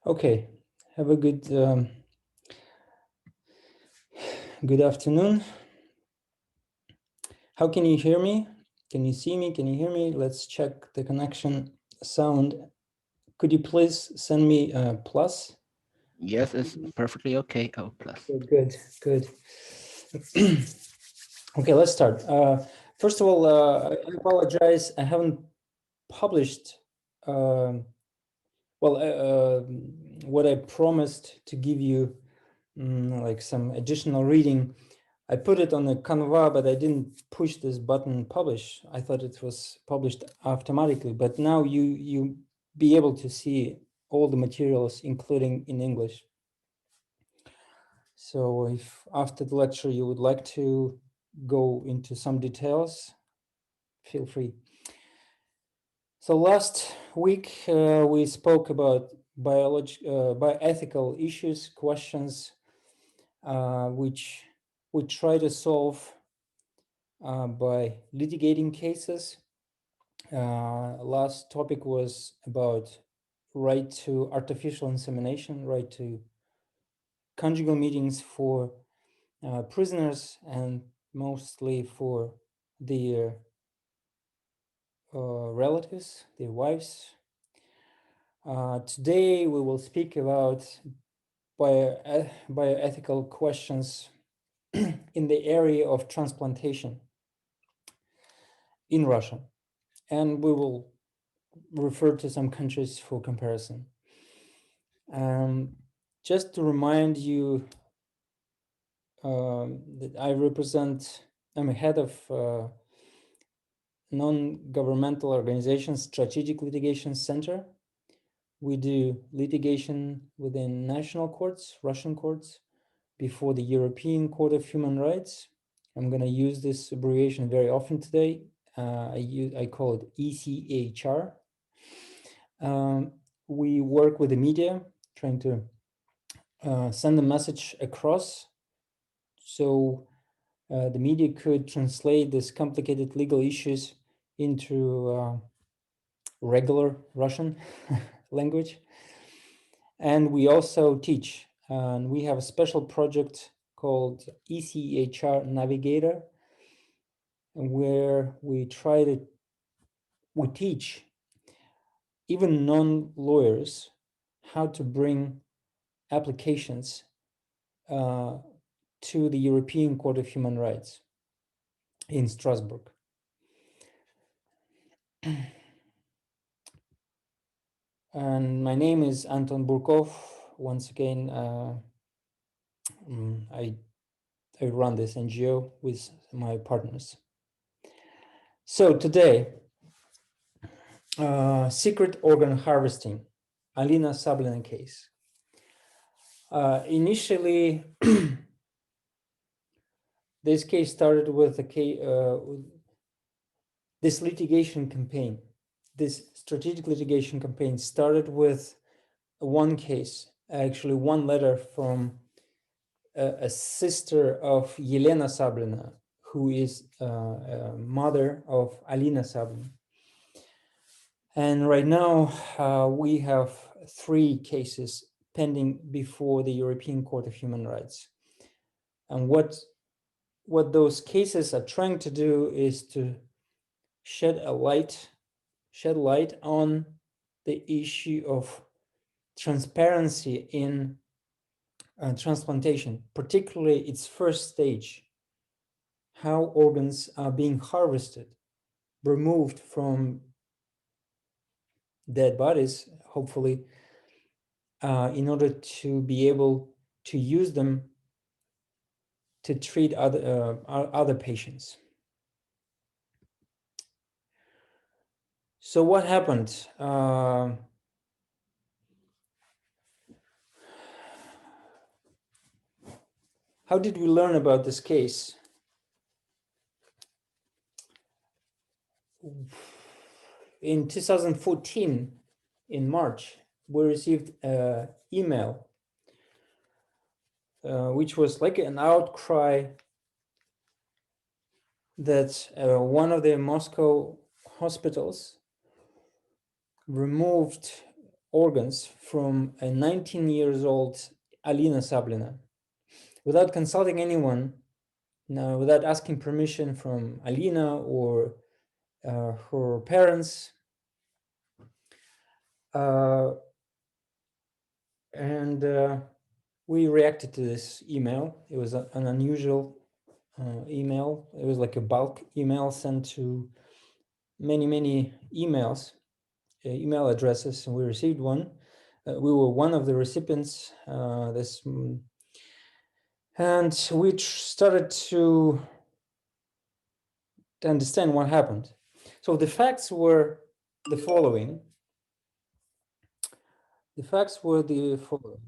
Okay, have a good afternoon. How can you hear me? Can you see me? Can you hear me? Let's check the connection sound. Could you please send me a plus? Yes, it's perfectly okay. Oh, plus. Good, good. Okay, let's start. First of all, I apologize. I haven't published what I promised to give you, like some additional reading. I put it on the Canva, but I didn't push this button publish. I thought it was published automatically, but now you be able to see all the materials, including in English. So if after the lecture you would like to go into some details, feel free. So last week we spoke about bioethical issues, questions, which we try to solve by litigating cases. Last topic was about right to artificial insemination, right to conjugal meetings for prisoners and mostly for their relatives, their wives. Today we will speak about bioethical questions in the area of transplantation in Russia. And we will refer to some countries for comparison. Just to remind you that I'm a head of non-governmental organization Strategic Litigation Center. We do litigation within national courts, Russian courts, before the European Court of Human Rights. I'm going to use this abbreviation very often today. I call it ECHR. We work with the media, trying to send the message across so the media could translate these complicated legal issues into regular Russian language. And we also teach, and we have a special project called ECHR Navigator, where we teach even non-lawyers how to bring applications to the European Court of Human Rights in Strasbourg. And my name is Anton Burkov. Once again, I run this NGO with my partners. So today, secret organ harvesting, Alina Sablina case. Initially, this case started with this litigation campaign. This strategic litigation campaign started with one case, actually one letter from a sister of Yelena Sablina, who is mother of Alina Sablina. And right now we have 3 cases pending before the European Court of Human Rights. And what those cases are trying to do is to shed light on the issue of transparency in transplantation, particularly its first stage, how organs are being harvested, removed from dead bodies, hopefully, in order to be able to use them to treat other patients. So what happened? How did we learn about this case? In 2014, in March, we received an email, which was like an outcry that one of the Moscow hospitals removed organs from a 19 years old Alina Sablina without consulting anyone, without asking permission from Alina or her parents. And we reacted to this email. It was an unusual email. It was like a bulk email sent to many emails, email addresses, and we received one. We were one of the recipients. And we started to understand what happened. So the facts were the following. The facts were the following.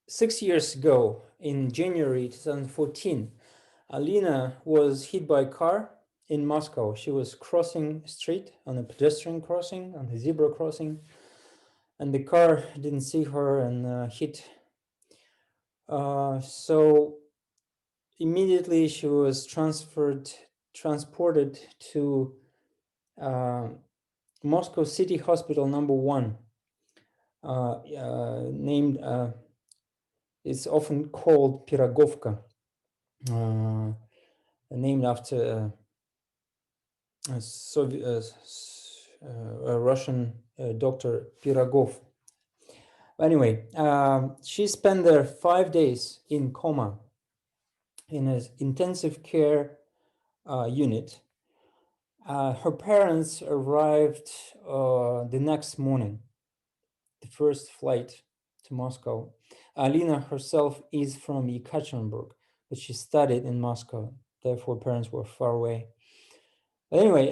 6 years ago, in January 2014, Alina was hit by a car in Moscow. She was crossing a street on a pedestrian crossing, on the zebra crossing, and the car didn't see her and hit. So immediately she was transported to Moscow City Hospital #1, named, it's often called Pirogovka, named after a Russian doctor Pirogov. Anyway, she spent there 5 days in coma in an intensive care unit. Her parents arrived the next morning, the first flight to Moscow. Alina herself is from Yekaterinburg, but she studied in Moscow. Therefore, parents were far away. But anyway,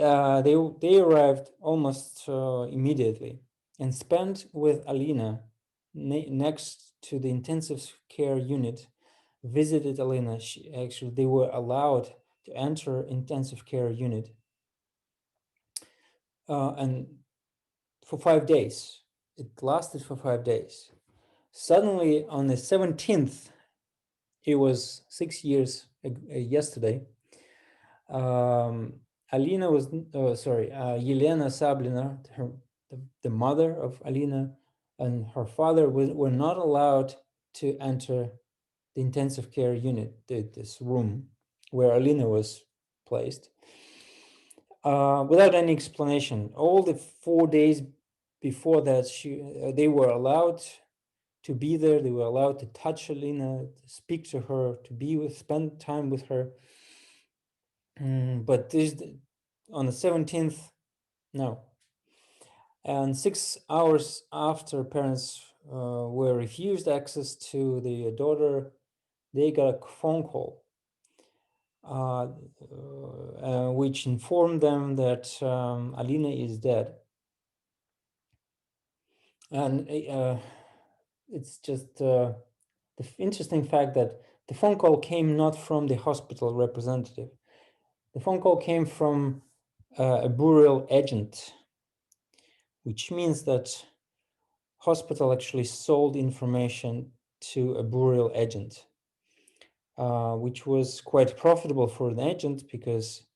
they arrived almost immediately and spent with Alina next to the intensive care unit. Visited Alina. They were allowed to enter intensive care unit, and for 5 days. It lasted for 5 days. Suddenly, on the 17th, it was 6 years yesterday. Alina was, Yelena Sablina, the mother of Alina, and her father were not allowed to enter the intensive care unit, this room where Alina was placed, without any explanation. All the 4 days before that, they were allowed to be there. They were allowed to touch Alina, to speak to her, spend time with her. But on the 17th, no. And 6 hours after parents were refused access to the daughter, they got a phone call, which informed them that Alina is dead. And it's just the interesting fact that the phone call came not from the hospital representative. The phone call came from a burial agent, which means that hospital actually sold information to a burial agent, which was quite profitable for an agent because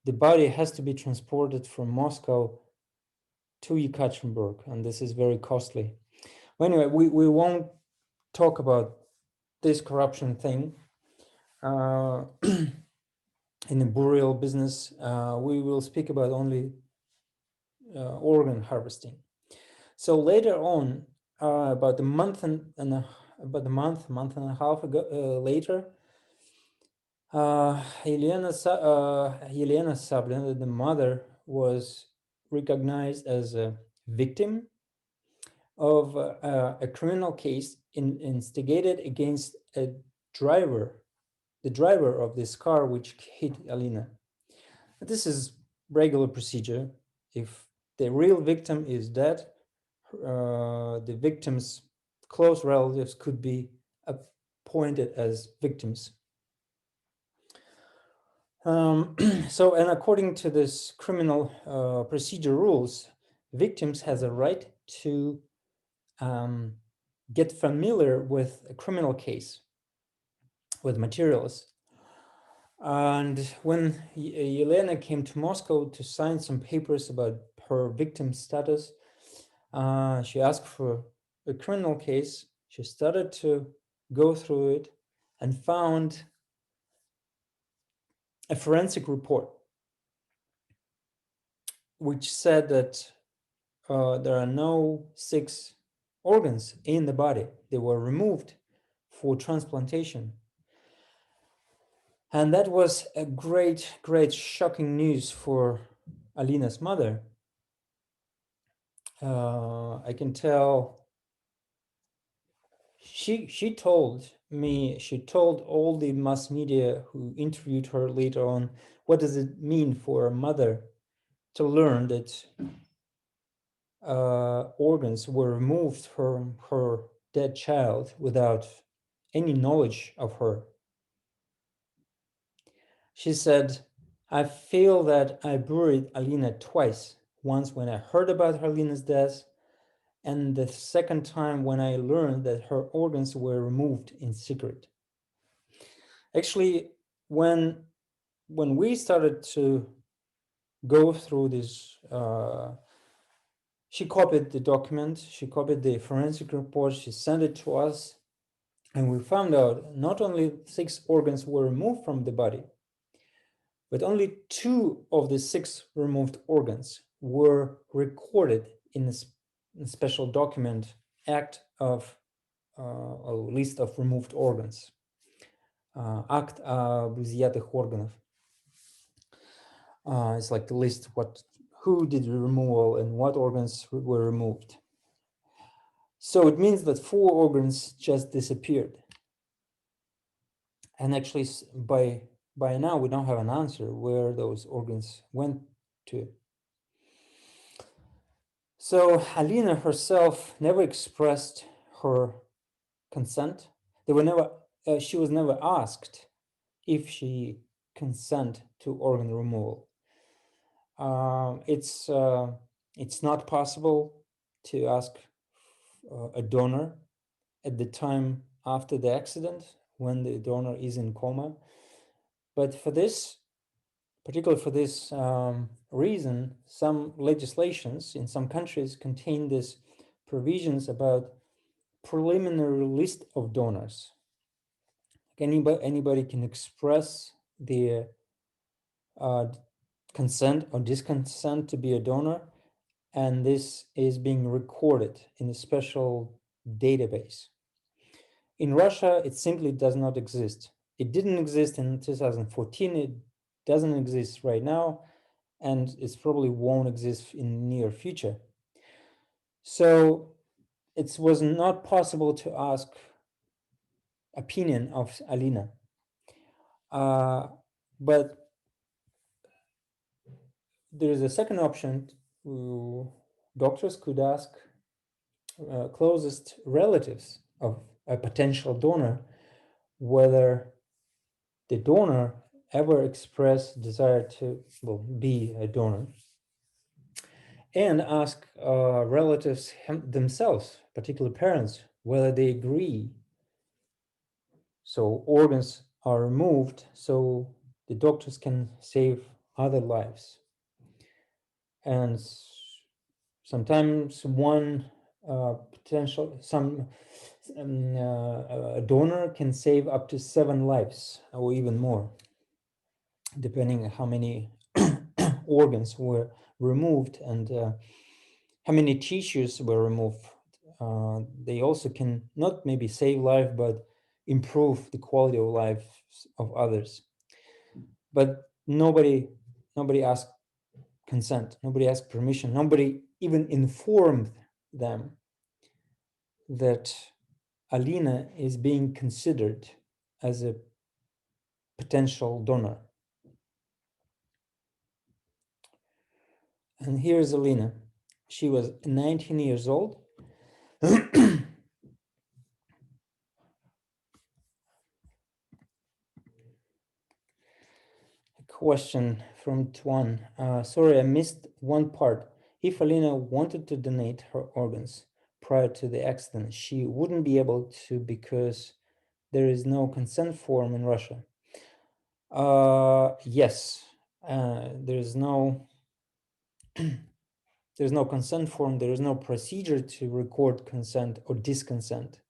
the body has to be transported from Moscow to Yekaterinburg, and this is very costly. Well, anyway, we won't talk about this corruption thing in the burial business. We will speak about only organ harvesting. So later on, about a month and a half ago later, Yelena Sablina, the mother, was recognized as a victim of a criminal case instigated against the driver of this car which hit Alina. This is regular procedure. If the real victim is dead, the victim's close relatives could be appointed as victims. So, and according to this criminal procedure rules, victims has a right to get familiar with a criminal case, with materials. And when Yelena came to Moscow to sign some papers about her victim status, she asked for a criminal case. She started to go through it and found a forensic report which said that there are no 6 organs in the body. They were removed for transplantation. And that was a great, great shocking news for Alina's mother. I can tell she told me, she told all the mass media who interviewed her later on, what does it mean for a mother to learn that organs were removed from her dead child without any knowledge of her. She said, I feel that I buried Alina twice, once when I heard about Alina's death, and the second time when I learned that her organs were removed in secret. Actually, when we started to go through this, she copied the document, she copied the forensic report, she sent it to us, and we found out not only 6 organs were removed from the body, but only 2 of the 6 removed organs were recorded in a special document, Act of a list of removed organs, Act об изъятых органов. It's like the list who did the removal and what organs were removed. So it means that 4 organs just disappeared. And actually, by now, we don't have an answer where those organs went to. So Alina herself never expressed her consent. She was never asked if she consent to organ removal. It's not possible to ask a donor at the time after the accident when the donor is in coma. But for this, particularly for this reason, some legislations in some countries contain these provisions about preliminary list of donors. Anybody can express their consent or disconsent to be a donor, and this is being recorded in a special database. In Russia, it simply does not exist. It didn't exist in 2014, it doesn't exist right now, and it probably won't exist in the near future. So it was not possible to ask opinion of Alina. But there is a second option. Doctors could ask closest relatives of a potential donor whether the donor ever expressed desire to be a donor, and ask relatives themselves, particularly parents, whether they agree. So organs are removed so the doctors can save other lives. And sometimes one a donor can save up to 7 lives or even more, depending on how many organs were removed and how many tissues were removed. They also can not maybe save life, but improve the quality of life of others. But nobody asked consent, nobody asked permission, nobody even informed them that Alina is being considered as a potential donor. And here's Alina. She was 19 years old. A question from Tuan. Sorry, I missed one part. If Alina wanted to donate her organs prior to the accident, she wouldn't be able to because there is no consent form in Russia. Yes, there's no there's no consent form. There is no procedure to record consent or disconsent.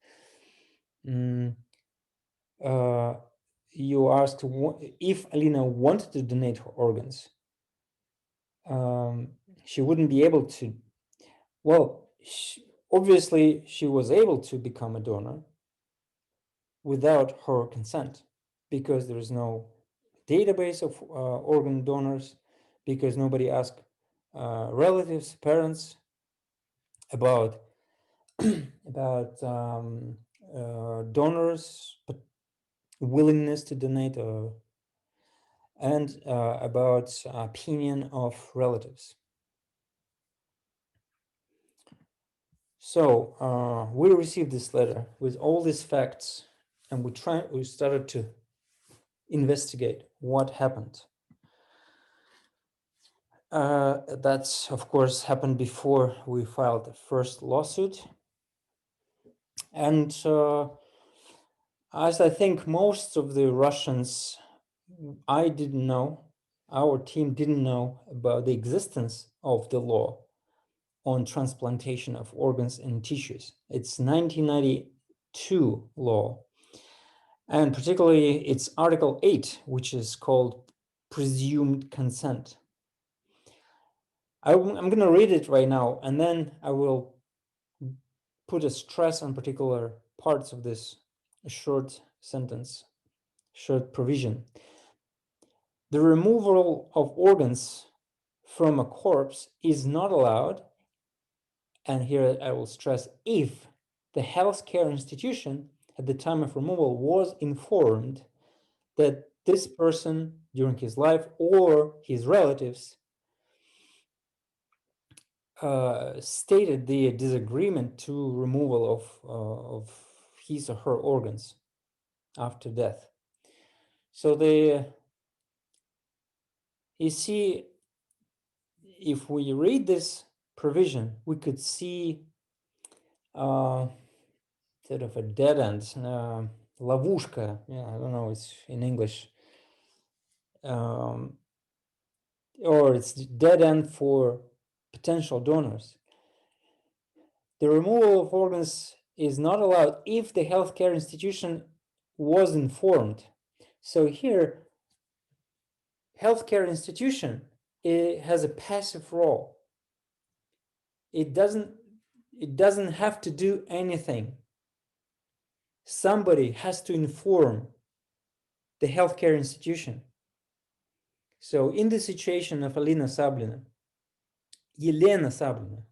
You asked if Alina wanted to donate her organs. She wouldn't be able to. Well, obviously, she was able to become a donor without her consent, because there is no database of organ donors, because nobody asked relatives, parents about donors' willingness to donate, and about opinion of relatives. So we received this letter with all these facts, and we started to investigate what happened. That's, of course, happened before we filed the first lawsuit. And as I think most of the Russians, I didn't know, our team didn't know about the existence of the law on transplantation of organs and tissues. It's 1992 law, and particularly it's Article 8, which is called presumed consent. I'm going to read it right now, and then I will put a stress on particular parts of this short sentence, short provision. The removal of organs from a corpse is not allowed, and here I will stress, if the healthcare institution at the time of removal was informed that this person during his life or his relatives stated the disagreement to removal of his or her organs after death. So you see, if we read this provision, we could see sort of a dead end, ловушка. Yeah, I don't know, it's in English. Or it's dead end for potential donors. The removal of organs is not allowed if the healthcare institution was informed. So here, healthcare institution, it has a passive role. It doesn't have to do anything. Somebody has to inform the healthcare institution. So in the situation of Alina Sablina, Yelena Sablina,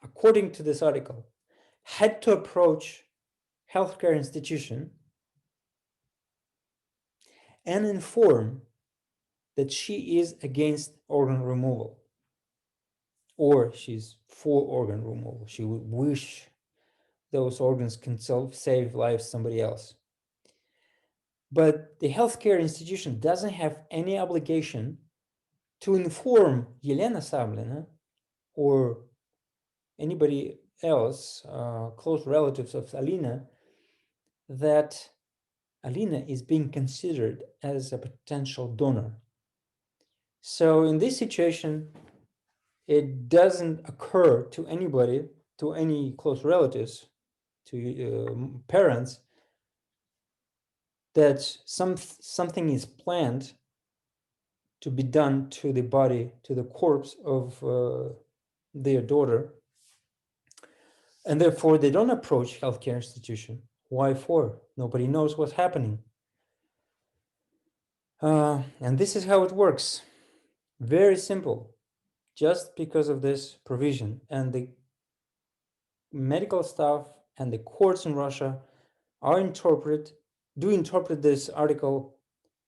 according to this article, had to approach healthcare institution and inform that she is against organ removal, or she's for organ removal. She would wish those organs can save lives somebody else. But the healthcare institution doesn't have any obligation to inform Yelena Sablina or anybody else, close relatives of Alina, that Alina is being considered as a potential donor. So in this situation, it doesn't occur to anybody, to any close relatives, to parents, that something is planned to be done to the body, to the corpse of their daughter, and therefore they don't approach healthcare institution. Why for? Nobody knows what's happening. And this is how it works. Very simple. Just because of this provision, and the medical staff and the courts in Russia do interpret this article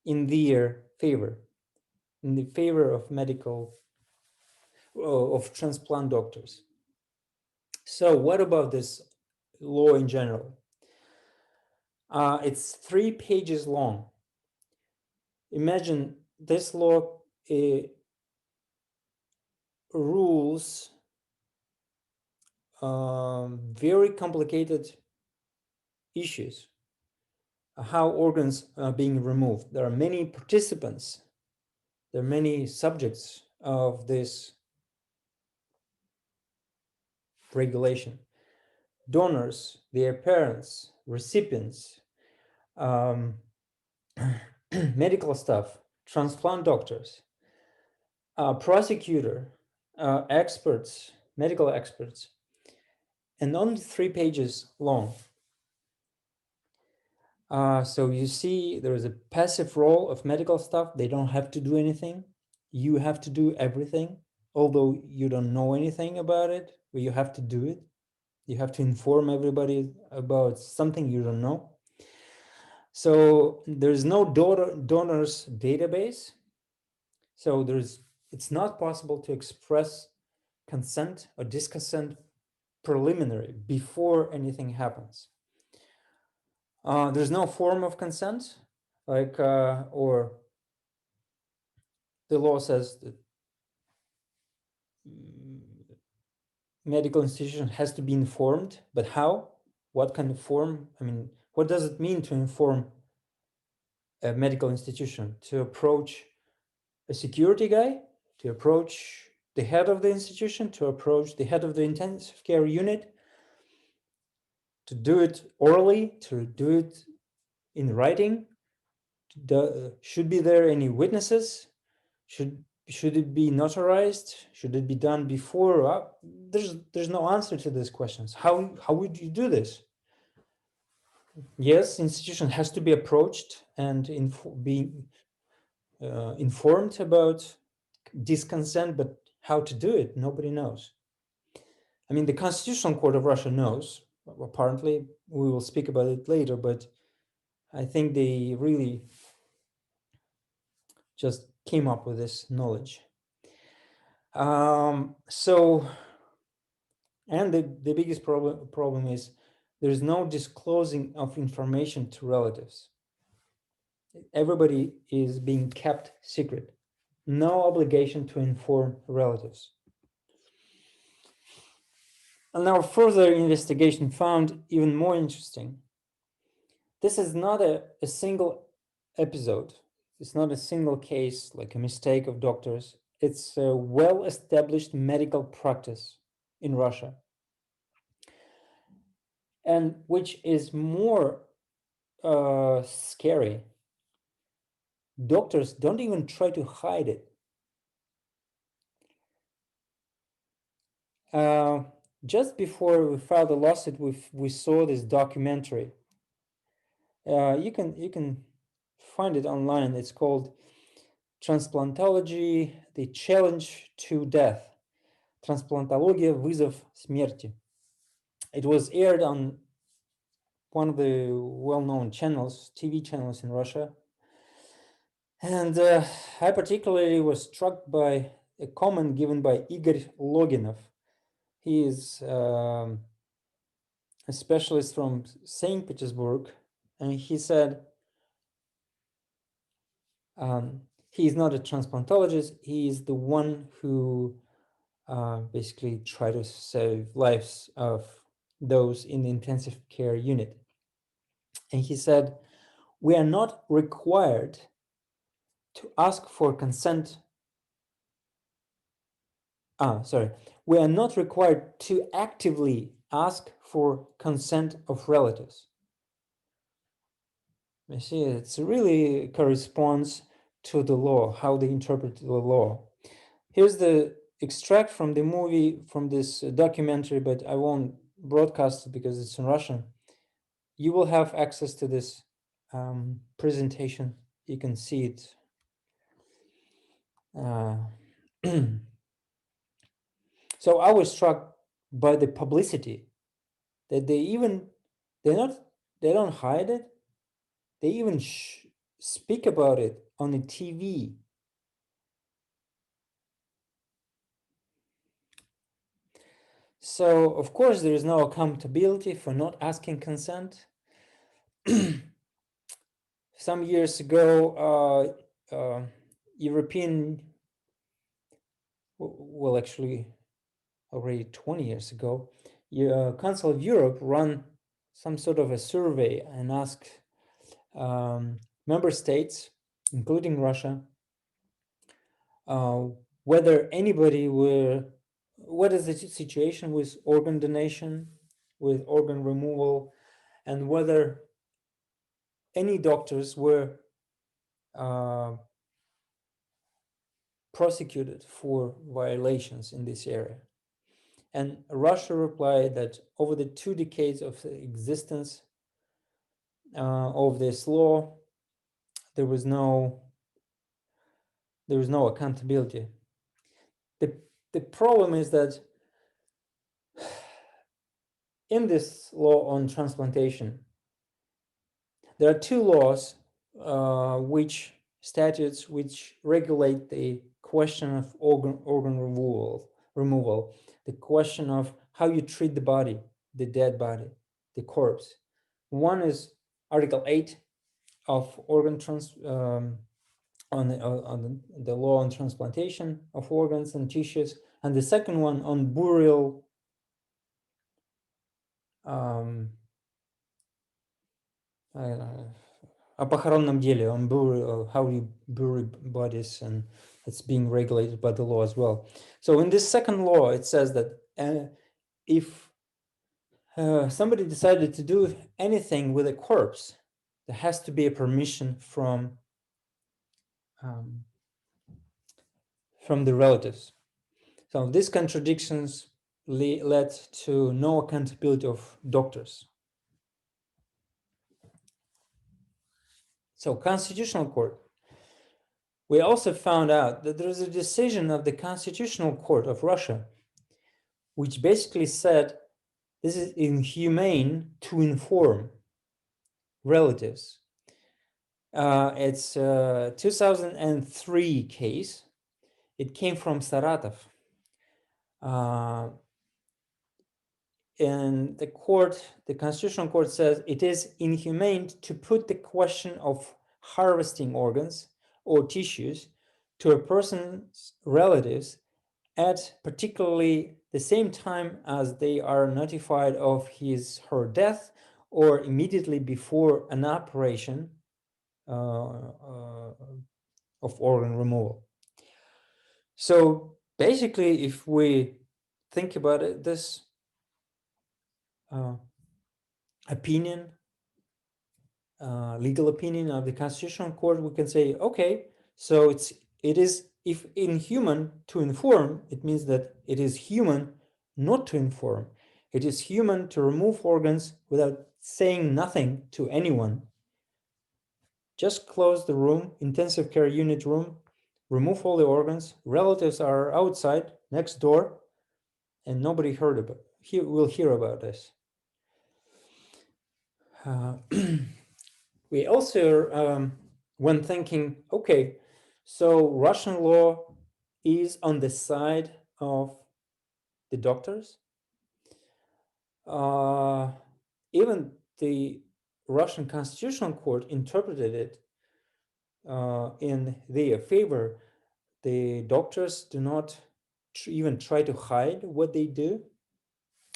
in their favor, in the favor of of transplant doctors. So what about this law in general? It's 3 pages long. Imagine this law rules very complicated issues. how organs are being removed. There are many participants, there are many subjects of this regulation. Donors, their parents, recipients, medical staff, transplant doctors, prosecutor, experts, medical experts, and only 3 pages long. So you see there is a passive role of medical staff. They don't have to do anything. You have to do everything, although you don't know anything about it, but you have to do it. You have to inform everybody about something you don't know. So there's no donors database. So it's not possible to express consent or disconsent preliminary before anything happens. There's no form of consent, like or the law says that medical institution has to be informed, but how? What kind of form? I mean, what does it mean to inform a medical institution? To approach a security guy, to approach the head of the institution, to approach the head of the intensive care unit, to do it orally, to do it in writing? Should be there any witnesses? Should it be notarized? Should it be done before? There's no answer to these questions. How would you do this? Yes, institution has to be approached and be informed about disconsent, but how to do it, nobody knows. I mean, the Constitutional Court of Russia knows, apparently. We will speak about it later, but I think they really just came up with this knowledge. So, and the biggest problem is there's no disclosing of information to relatives. Everybody is being kept secret. No obligation to inform relatives. And our further investigation found even more interesting. This is not a single episode. It's not a single case, like a mistake of doctors. It's a well-established medical practice in Russia. And which is more scary. Doctors don't even try to hide it. Just before we filed the lawsuit, we saw this documentary. You can find it online. It's called Transplantology: The Challenge to Death. Трансплантология: Вызов смерти. It was aired on one of the well-known channels, TV channels in Russia. And I particularly was struck by a comment given by Igor Loginov. He is a specialist from St. Petersburg, and he said he is not a transplantologist. He is the one who basically tried to save lives of those in the intensive care unit. And he said, we are not required to ask for consent. We are not required to actively ask for consent of relatives. You see, it really corresponds to the law, how they interpret the law. Here's the extract from the movie, from this documentary, but I won't broadcast it because it's in Russian. You will have access to this presentation. You can see it. So I was struck by the publicity that they don't hide it. They even speak about it on the TV. So of course there is no accountability for not asking consent. Some years ago, European, well, actually already 20 years ago, Council of Europe run some sort of a survey and asked member states, including Russia, whether anybody what is the situation with organ donation, with organ removal, and whether any doctors were prosecuted for violations in this area. And Russia replied that over the 2 decades of the existence of this law, there was no accountability. The problem is that in this law on transplantation, there are 2 laws, statutes which regulate the question of organ removal, the question of how you treat the body, the dead body, the corpse. One is Article 8 of on the law on transplantation of organs and tissues, and the second one on burial, о похоронном деле, on burial, how you bury bodies, and it's being regulated by the law as well. So in this second law, it says that if somebody decided to do anything with a corpse, there has to be a permission from the relatives. So these contradictions led to no accountability of doctors. So Constitutional Court. We also found out that there is a decision of the Constitutional Court of Russia, which basically said this is inhumane to inform relatives. It's a 2003 case. It came from Saratov. And the Constitutional Court says it is inhumane to put the question of harvesting organs or tissues to a person's relatives at particularly the same time as they are notified of her death or immediately before an operation of organ removal. So basically, if we think about it, this opinion, legal opinion of the Constitutional Court, we can say, okay, so it is, if inhuman to inform, it means that it is human not to inform. It is human to remove organs without saying nothing to anyone. Just close the room, intensive care unit room, remove all the organs, relatives are outside, next door, and nobody will hear about this. We also, when thinking, okay, so Russian law is on the side of the doctors. Even the Russian Constitutional Court interpreted it in their favor. The doctors do not even try to hide what they do,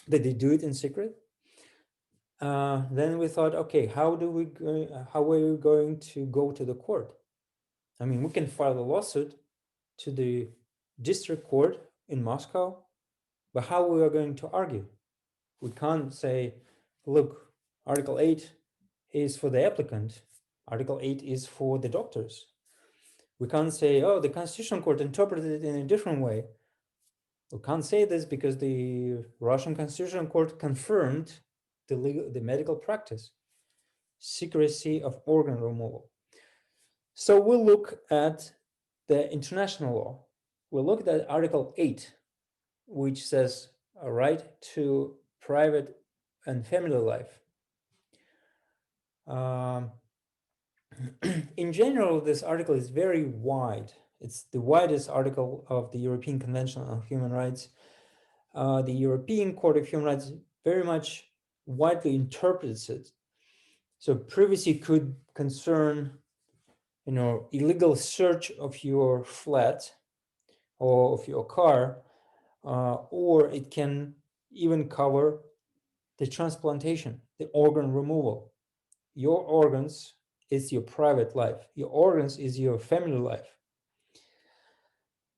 that they do it in secret. Then we thought, okay, how are we going to go to the court? I mean, we can file a lawsuit to the district court in Moscow, but how we are going to argue? We can't say, look, Article 8 is for the applicant. Article 8 is for the doctors. We can't say, oh, the Constitutional Court interpreted it in a different way. We can't say this because the Russian Constitutional Court confirmed the medical practice, secrecy of organ removal. So we'll look at the international law. We'll look at Article 8, which says a right to private and family life. In general, this article is very wide. It's the widest article of the European Convention on Human Rights. The European Court of Human Rights very much widely interprets it. So privacy could concern, illegal search of your flat or of your car, or it can even cover the transplantation, the organ removal. Your organs is your private life. Your organs is your family life.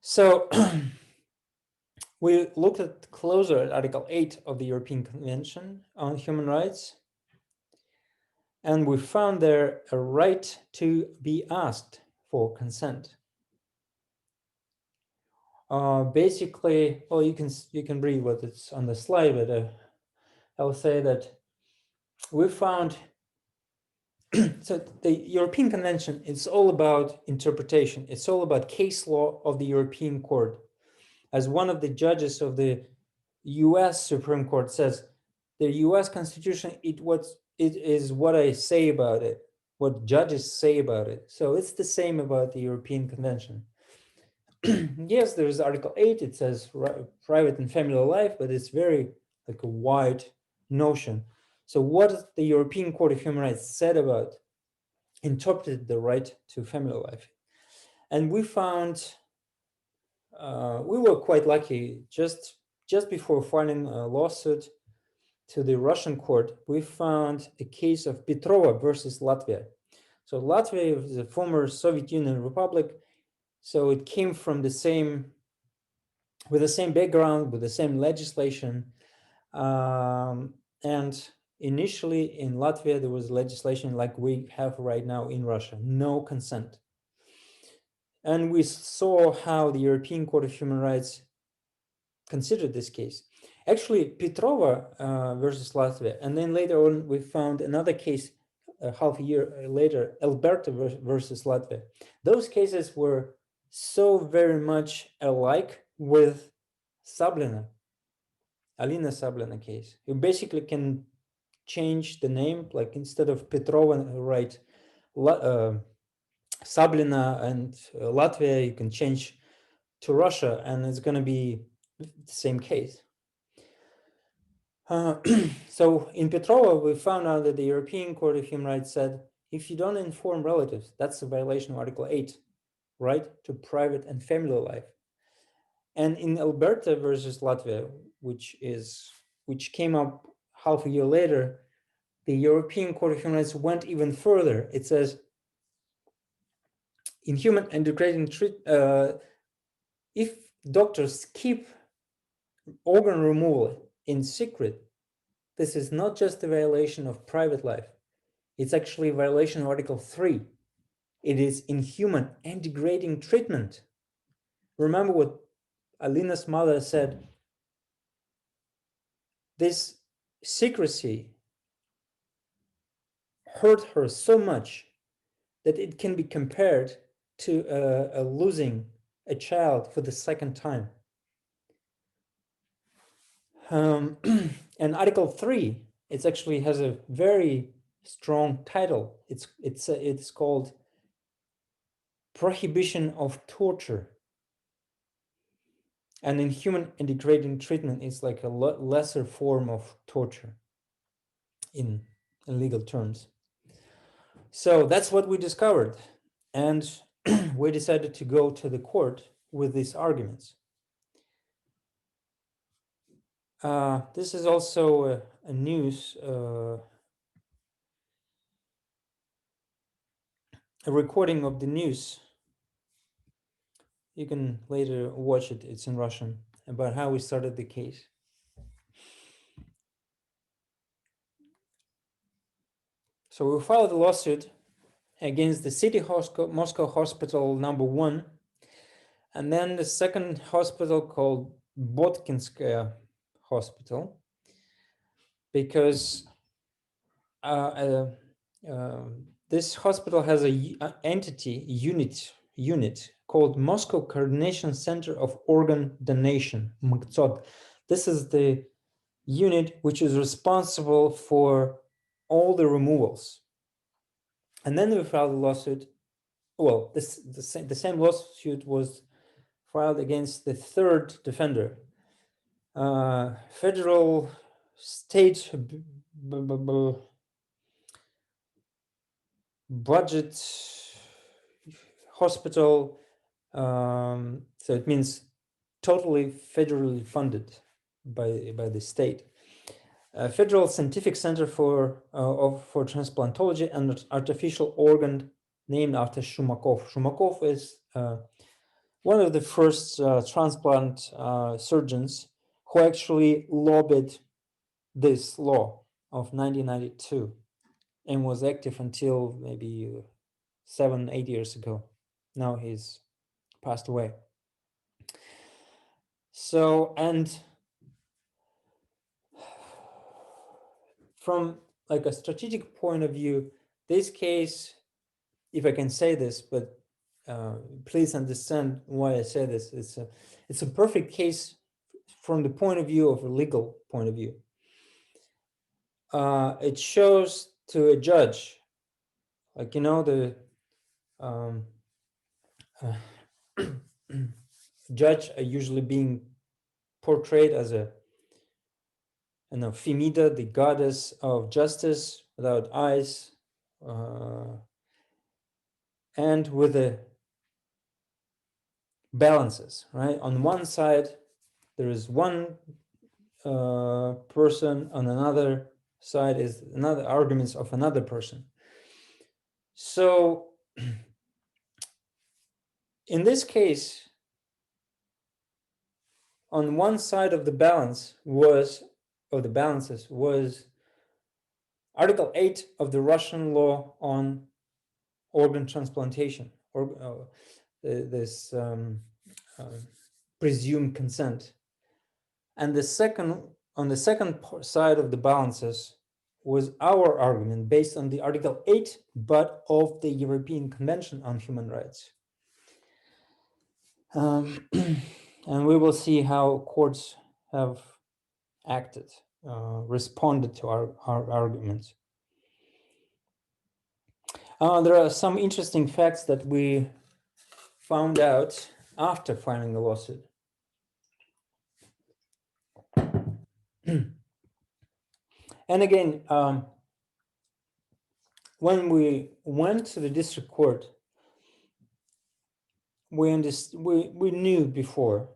So we looked at closer at Article 8 of the European Convention on Human Rights, and we found there a right to be asked for consent. Basically, well, you can read what it's on the slide, but I will say that we found so the European Convention, it's all about interpretation. It's all about case law of the European Court. As one of the judges of the US Supreme Court says, the US Constitution, it is what I say about it, what judges say about it. So it's the same about the European Convention. Yes, there is Article 8, it says private and family life, but it's very like a wide notion. So what the European Court of Human Rights said about, interpreted the right to family life. And we found, we were quite lucky, just before filing a lawsuit to the Russian court, we found a case of Petrova versus Latvia. So Latvia is a former Soviet Union republic, so it came from the same, with the same background, with the same legislation. And initially in Latvia, there was legislation like we have right now in Russia, no consent. And we saw how the European Court of Human Rights considered this case. Actually, Petrova versus Latvia, and then later on we found another case half a year later, Alberta versus Latvia. Those cases were so very much alike with Sablina, Alina Sablina case. You basically can change the name, like instead of Petrova, write Sablina, and Latvia, you can change to Russia, and it's going to be the same case. So in Petrova, we found out that the European Court of Human Rights said, if you don't inform relatives, that's a violation of Article 8, right to private and family life. And in Alberta versus Latvia, which came up half a year later, the European Court of Human Rights went even further. It says, in human and degrading treatment, if doctors keep organ removal in secret, this is not just a violation of private life. It's actually a violation of Article 3. It is inhuman and degrading treatment. Remember what Alina's mother said. This secrecy hurt her so much that it can be compared to losing a child for the second time. And Article 3, it actually has a very strong title. It's called Prohibition of Torture. And inhuman and degrading treatment is like a lesser form of torture in legal terms. So that's what we discovered. And we decided to go to the court with these arguments. This is also a news, a recording of the news. You can later watch it, it's in Russian, about how we started the case. So we filed a lawsuit against the City Moscow Hospital #1, and then the second hospital called Botkinskaya Hospital, because this hospital has a unit called Moscow Coordination Center of Organ Donation, MCOD. This is the unit which is responsible for all the removals. And then we filed a lawsuit. Well, the same lawsuit was filed against the third defender, federal state budget hospital. So it means totally federally funded by the state. Federal Scientific Center for Transplantology and Artificial Organ, named after Shumakov. Shumakov is one of the first transplant surgeons who actually lobbied this law of 1992 and was active until maybe 7-8 years ago. Now he's passed away. So, and from like a strategic point of view, this case, if I can say this, but please understand why I say this, it's a perfect case from the point of view of a legal point of view. It shows to a judge, like, you know, the judge are usually being portrayed as a, you know, Femida, the goddess of justice without eyes, and with the balances, right? On one side, there is one person, on another side is another arguments of another person. So in this case, on one side of the balance was, of the balances was Article 8 of the Russian law on organ transplantation, or this presumed consent. And the second, on the second side of the balances was our argument based on the Article 8, but of the European Convention on Human Rights. And we will see how courts have acted, responded to our arguments. There are some interesting facts that we found out after filing the lawsuit. And again, when we went to the district court, we knew before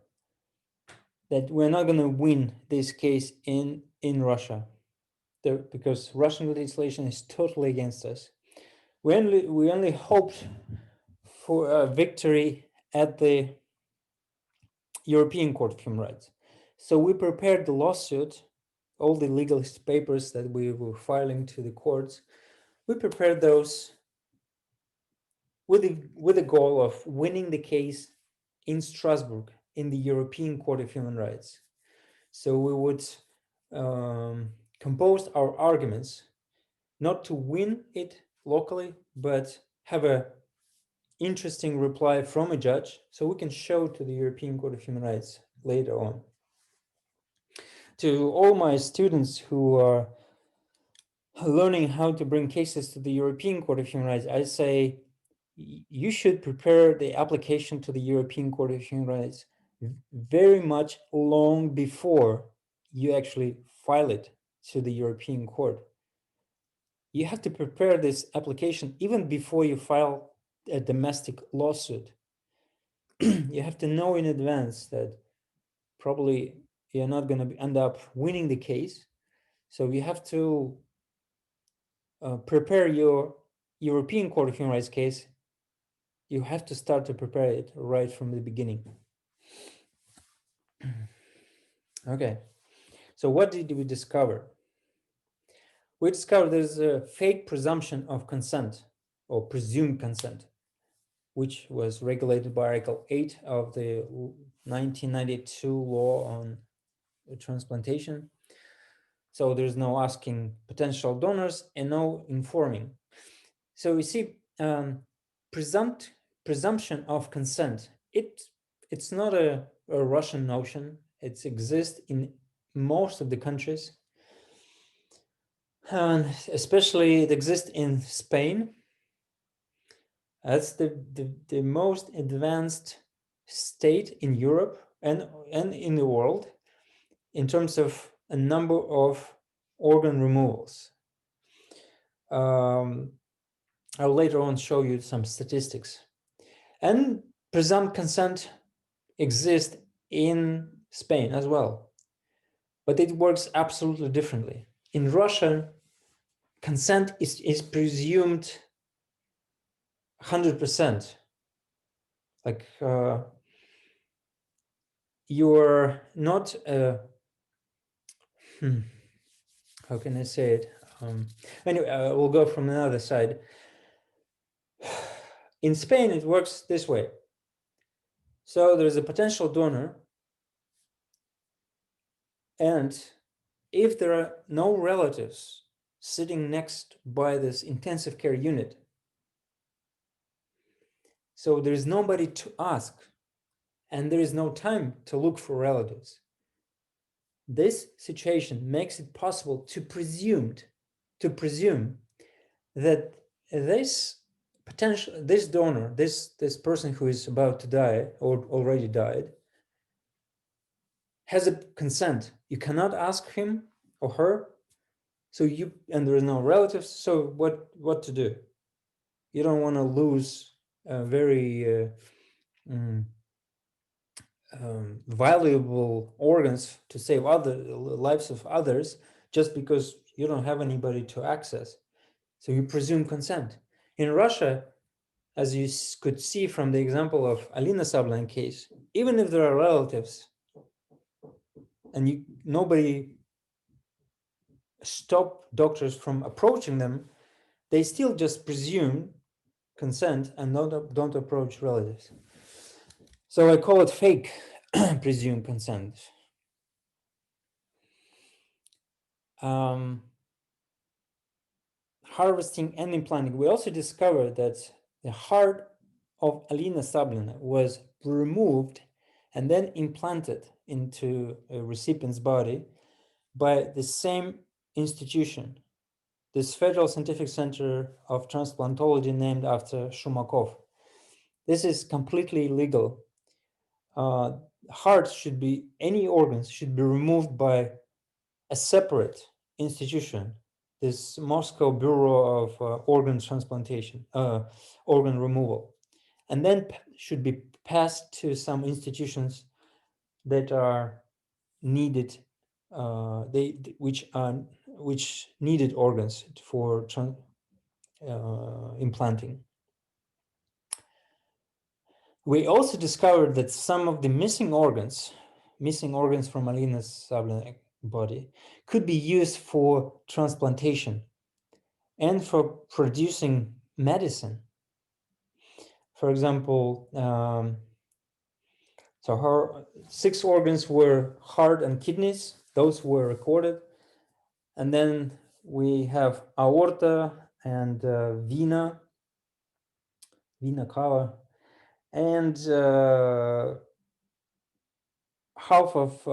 that we're not going to win this case in Russia, because Russian legislation is totally against us. We only hoped for a victory at the European Court of Human Rights. So we prepared the lawsuit, all the legal papers that we were filing to the courts. We prepared those with the goal of winning the case in Strasbourg, in the European Court of Human Rights. So we would compose our arguments, not to win it locally, but have a interesting reply from a judge, so we can show to the European Court of Human Rights later on. To all my students who are learning how to bring cases to the European Court of Human Rights, I say you should prepare the application to the European Court of Human Rights very much long before you actually file it to the European Court. You have to prepare this application even before you file a domestic lawsuit. You have to know in advance that probably you're not going to end up winning the case. So you have to prepare your European Court of Human Rights case. You have to start to prepare it right from the beginning. Okay, so what did we discover? We discovered there's a fake presumption of consent, or presumed consent, which was regulated by Article 8 of the 1992 law on transplantation. So there's no asking potential donors and no informing. So we see presumption of consent. It's not a Russian notion. It exists in most of the countries. And especially it exists in Spain. That's the most advanced state in Europe and in the world in terms of a number of organ removals. I'll later on show you some statistics. And presumed consent exists in Spain as well. but it works absolutely differently. In Russia, consent is presumed 100%. Like you're not, how can I say it? Anyway, we'll go from another side. In Spain, it works this way. So there's a potential donor, and if there are no relatives sitting next by this intensive care unit, so there is nobody to ask, and there is no time to look for relatives. This situation makes it possible to presume that this donor, this person who is about to die or already died, has a consent. You cannot ask him or her. So and there is no relatives. So what to do? You don't want to lose very valuable organs to save other lives of others just because you don't have anybody to access. So you presume consent. In Russia, as you could see from the example of Alina Sablan case, even if there are relatives and nobody stop doctors from approaching them, they still just presume consent and don't approach relatives. So I call it fake presumed consent. Harvesting and implanting. We also discovered that the heart of Alina Sablina was removed and then implanted into a recipient's body by the same institution, this Federal Scientific Center of Transplantology named after Shumakov. This is completely illegal. Hearts should be, any organs should be removed by a separate institution, this Moscow Bureau of Organ Transplantation, organ removal, and then should be passed to some institutions that are needed, which needed organs for implanting. We also discovered that some of the missing organs from Alina's Sablin body could be used for transplantation and for producing medicine. For example, so her 6 organs were heart and kidneys. Those were recorded. And then we have aorta and vena cava, and half of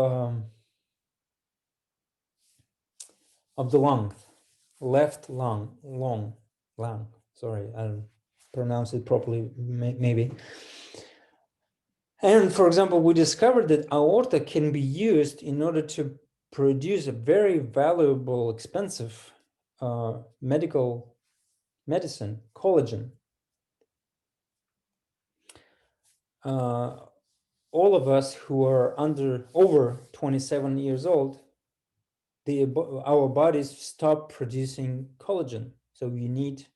the lung, left lung. Sorry, I don't pronounce it properly, maybe. And for example, we discovered that aorta can be used in order to produce a very valuable, expensive medical medicine, collagen. All of us who are over 27 years old, our bodies stop producing collagen. So you need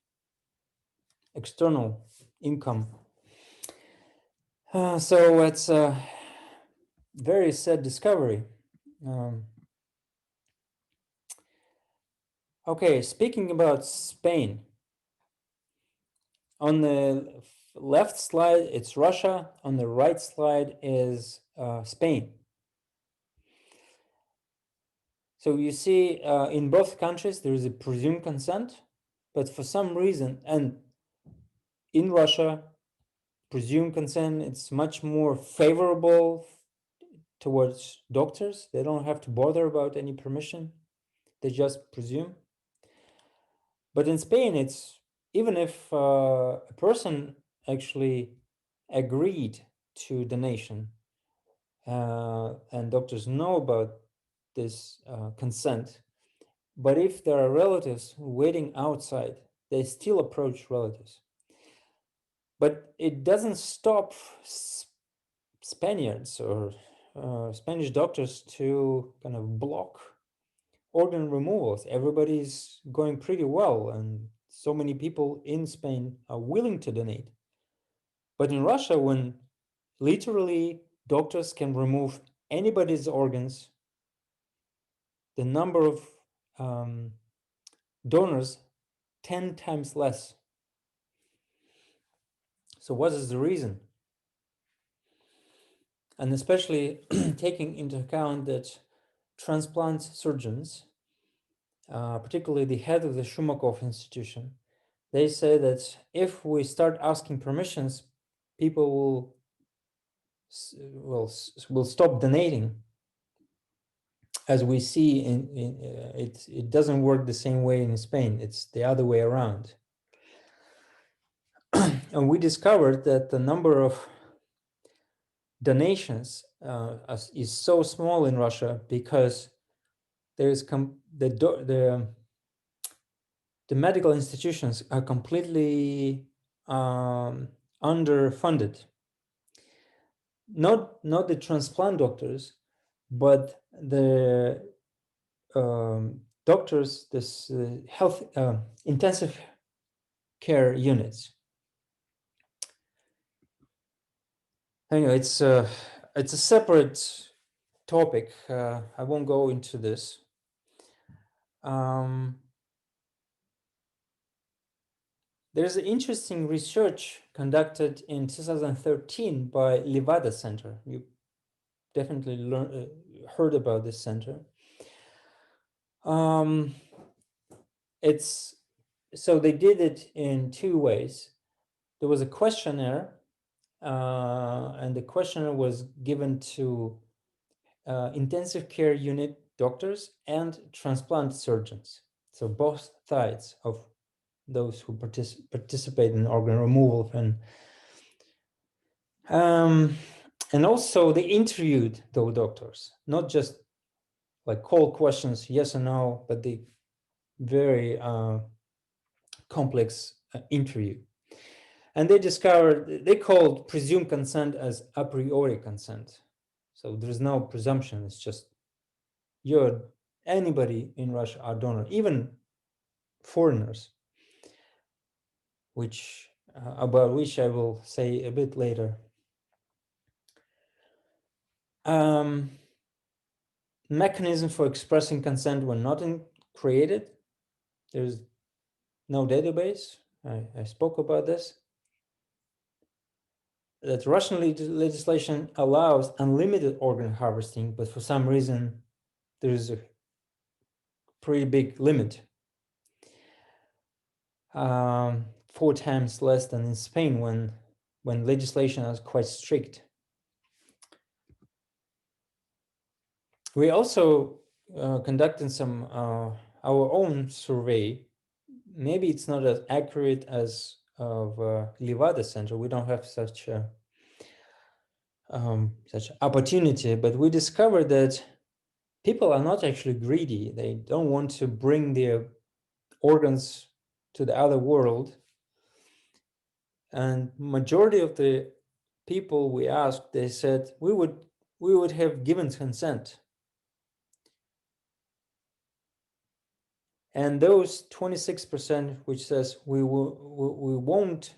external income. So it's a very sad discovery. Okay, speaking about Spain, on the left slide, it's Russia. On the right slide is Spain. So you see in both countries, there is a presumed consent, but for some reason, and in Russia, presumed consent, it's much more favorable towards doctors. They don't have to bother about any permission. They just presume. But in Spain, it's even if a person actually agreed to donation and doctors know about this consent, but if there are relatives waiting outside, they still approach relatives. But it doesn't stop Spaniards or Spanish doctors to kind of block organ removals. Everybody's going pretty well, and so many people in Spain are willing to donate. But in Russia, when literally doctors can remove anybody's organs, the number of donors 10 times less. So what is the reason? And especially taking into account that transplant surgeons, particularly the head of the Shumakov Institution, they say that if we start asking permissions, people will stop donating. As we see, it doesn't work the same way in Spain. It's the other way around. And we discovered that the number of donations is so small in Russia because there is the medical institutions are completely underfunded. Not the transplant doctors, but the doctors, this health intensive care units. Anyway, it's a separate topic. I won't go into this. There's an interesting research conducted in 2013 by Levada Center. You definitely heard about this center. So they did it in two ways. There was a questionnaire, and the questionnaire was given to intensive care unit doctors and transplant surgeons. So both sides of those who participate in organ removal. And also they interviewed those doctors, not just like cold questions, yes or no, but the very complex interview. And they discovered, they called presumed consent as a priori consent. So there's no presumption, it's just anybody in Russia are donor, even foreigners, which about which I will say a bit later. Mechanism for expressing consent were not created. There's no database. I spoke about this. That Russian legislation allows unlimited organ harvesting, but for some reason there's a pretty big limit. 4 times less than in Spain when legislation is quite strict. We also conducted some our own survey. Maybe it's not as accurate as of Levada Center. We don't have such opportunity, but we discovered that people are not actually greedy. They don't want to bring their organs to the other world. And majority of the people we asked, they said we would have given consent. And those 26% which says we won't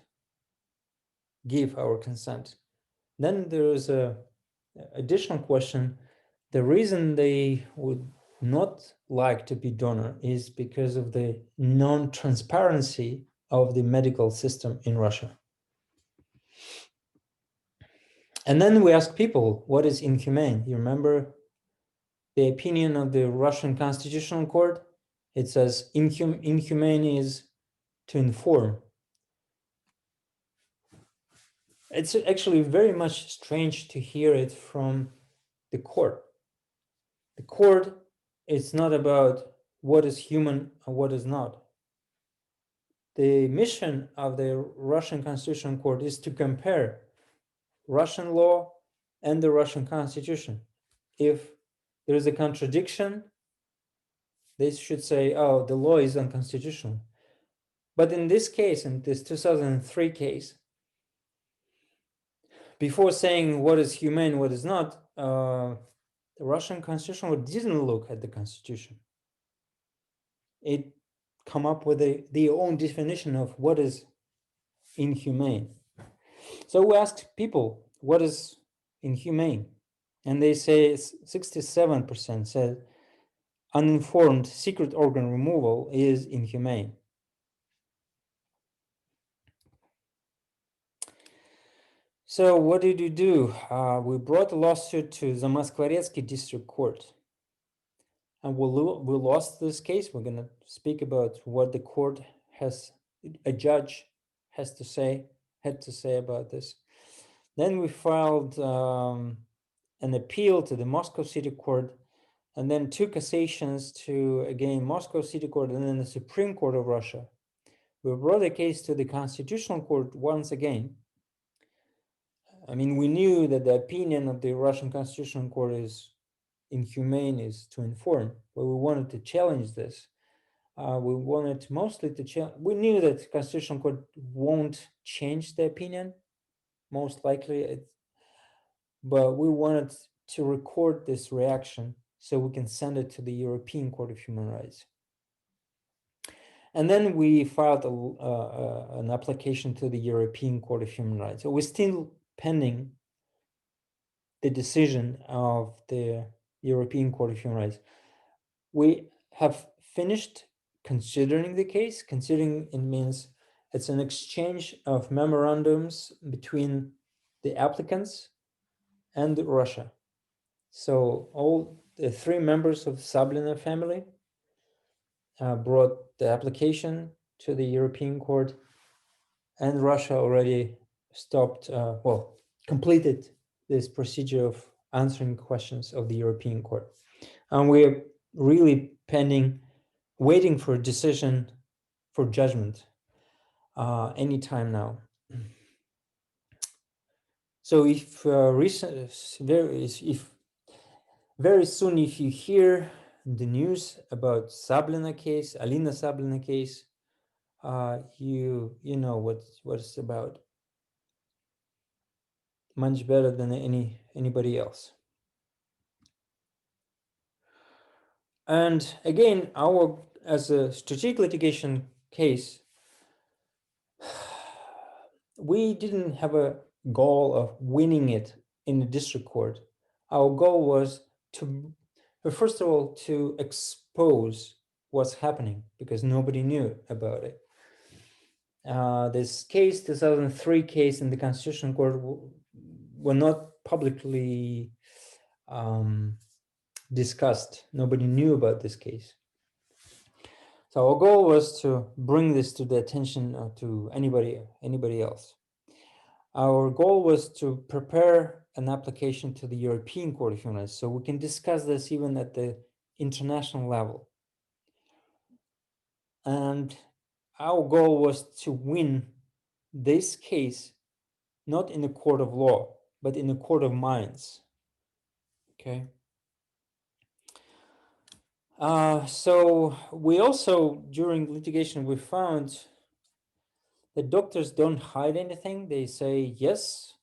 give our consent. Then there is a additional question. The reason they would not like to be donor is because of the non-transparency of the medical system in Russia. And then we ask people, what is inhumane? You remember the opinion of the Russian Constitutional Court? It says inhumane is to inform. It's actually very much strange to hear it from the court. The court is not about what is human and what is not. The mission of the Russian Constitutional Court is to compare Russian law and the Russian Constitution. If there is a contradiction, they should say, oh, the law is unconstitutional. But in this case, in this 2003 case, before saying what is humane, what is not, the Russian Constitution didn't look at the Constitution. It come up with their own definition of what is inhumane. So we asked people, what is inhumane? And they say 67% said uninformed secret organ removal is inhumane. So what did we do? We brought a lawsuit to the Moskvoretsky District Court. And we lost this case. We're going to speak about what the court a judge had to say about this. Then we filed an appeal to the Moscow City Court, and then 2 cassations to, again, Moscow City Court and then the Supreme Court of Russia. We brought a case to the Constitutional Court once again. I mean, we knew that the opinion of the Russian Constitutional Court is inhumane, is to inform, but we wanted to challenge this. We wanted mostly to challenge. We knew that the Constitutional Court won't change the opinion, most likely, but we wanted to record this reaction so we can send it to the European Court of Human Rights. And then we filed an application to the European Court of Human Rights. So we're still pending the decision of the European Court of Human Rights. We have finished considering the case. Considering it means it's an exchange of memorandums between the applicants and Russia. So all the 3 members of the Sablina family brought the application to the European Court, and Russia already completed this procedure of answering questions of the European Court. And we're really waiting for a decision for judgment anytime now. So if very soon, if you hear the news about Sablina case, Alina Sablina case, you know what it's about. Much better than anybody else. And again, as a strategic litigation case, we didn't have a goal of winning it in the district court. Our goal was first of all, to expose what's happening, because nobody knew about it. This case, 2003 case in the Constitutional Court, were not publicly discussed. Nobody knew about this case. So our goal was to bring this to the attention to anybody else. Our goal was to prepare an application to the European Court of Human Rights so we can discuss this even at the international level. And our goal was to win this case not in a court of law, but in a court of minds. Okay. So we also, during litigation, we found that doctors don't hide anything. They say, yes,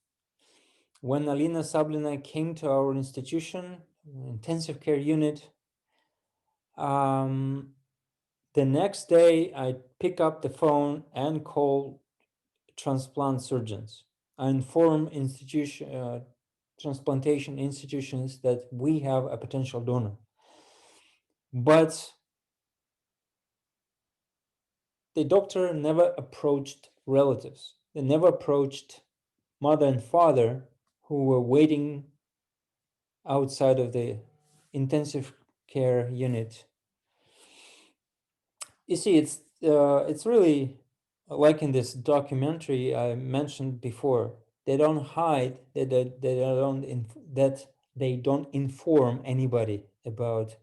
when Alina Sablina came to our institution, intensive care unit, the next day I pick up the phone and call transplant surgeons. I inform transplantation institutions that we have a potential donor. But the doctor never approached relatives. They never approached mother and father who were waiting outside of the intensive care unit. You see, it's really like in this documentary I mentioned before. They don't hide, that they don't inform anybody about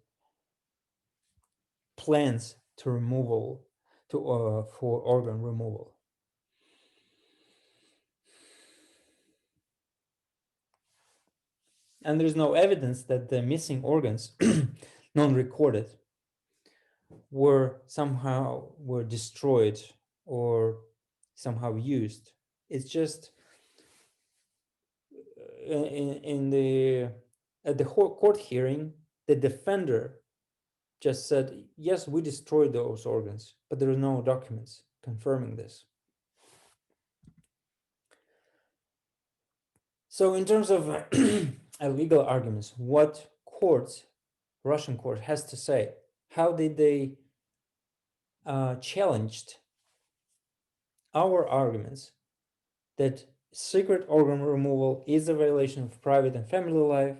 plans for organ removal. And there's no evidence that the missing organs, non-recorded, were destroyed or somehow used. It's just in the at the court hearing, the defender just said, yes, we destroyed those organs, but there are no documents confirming this. So in terms of legal arguments, what Russian court has to say, how did they challenged our arguments that secret organ removal is a violation of private and family life,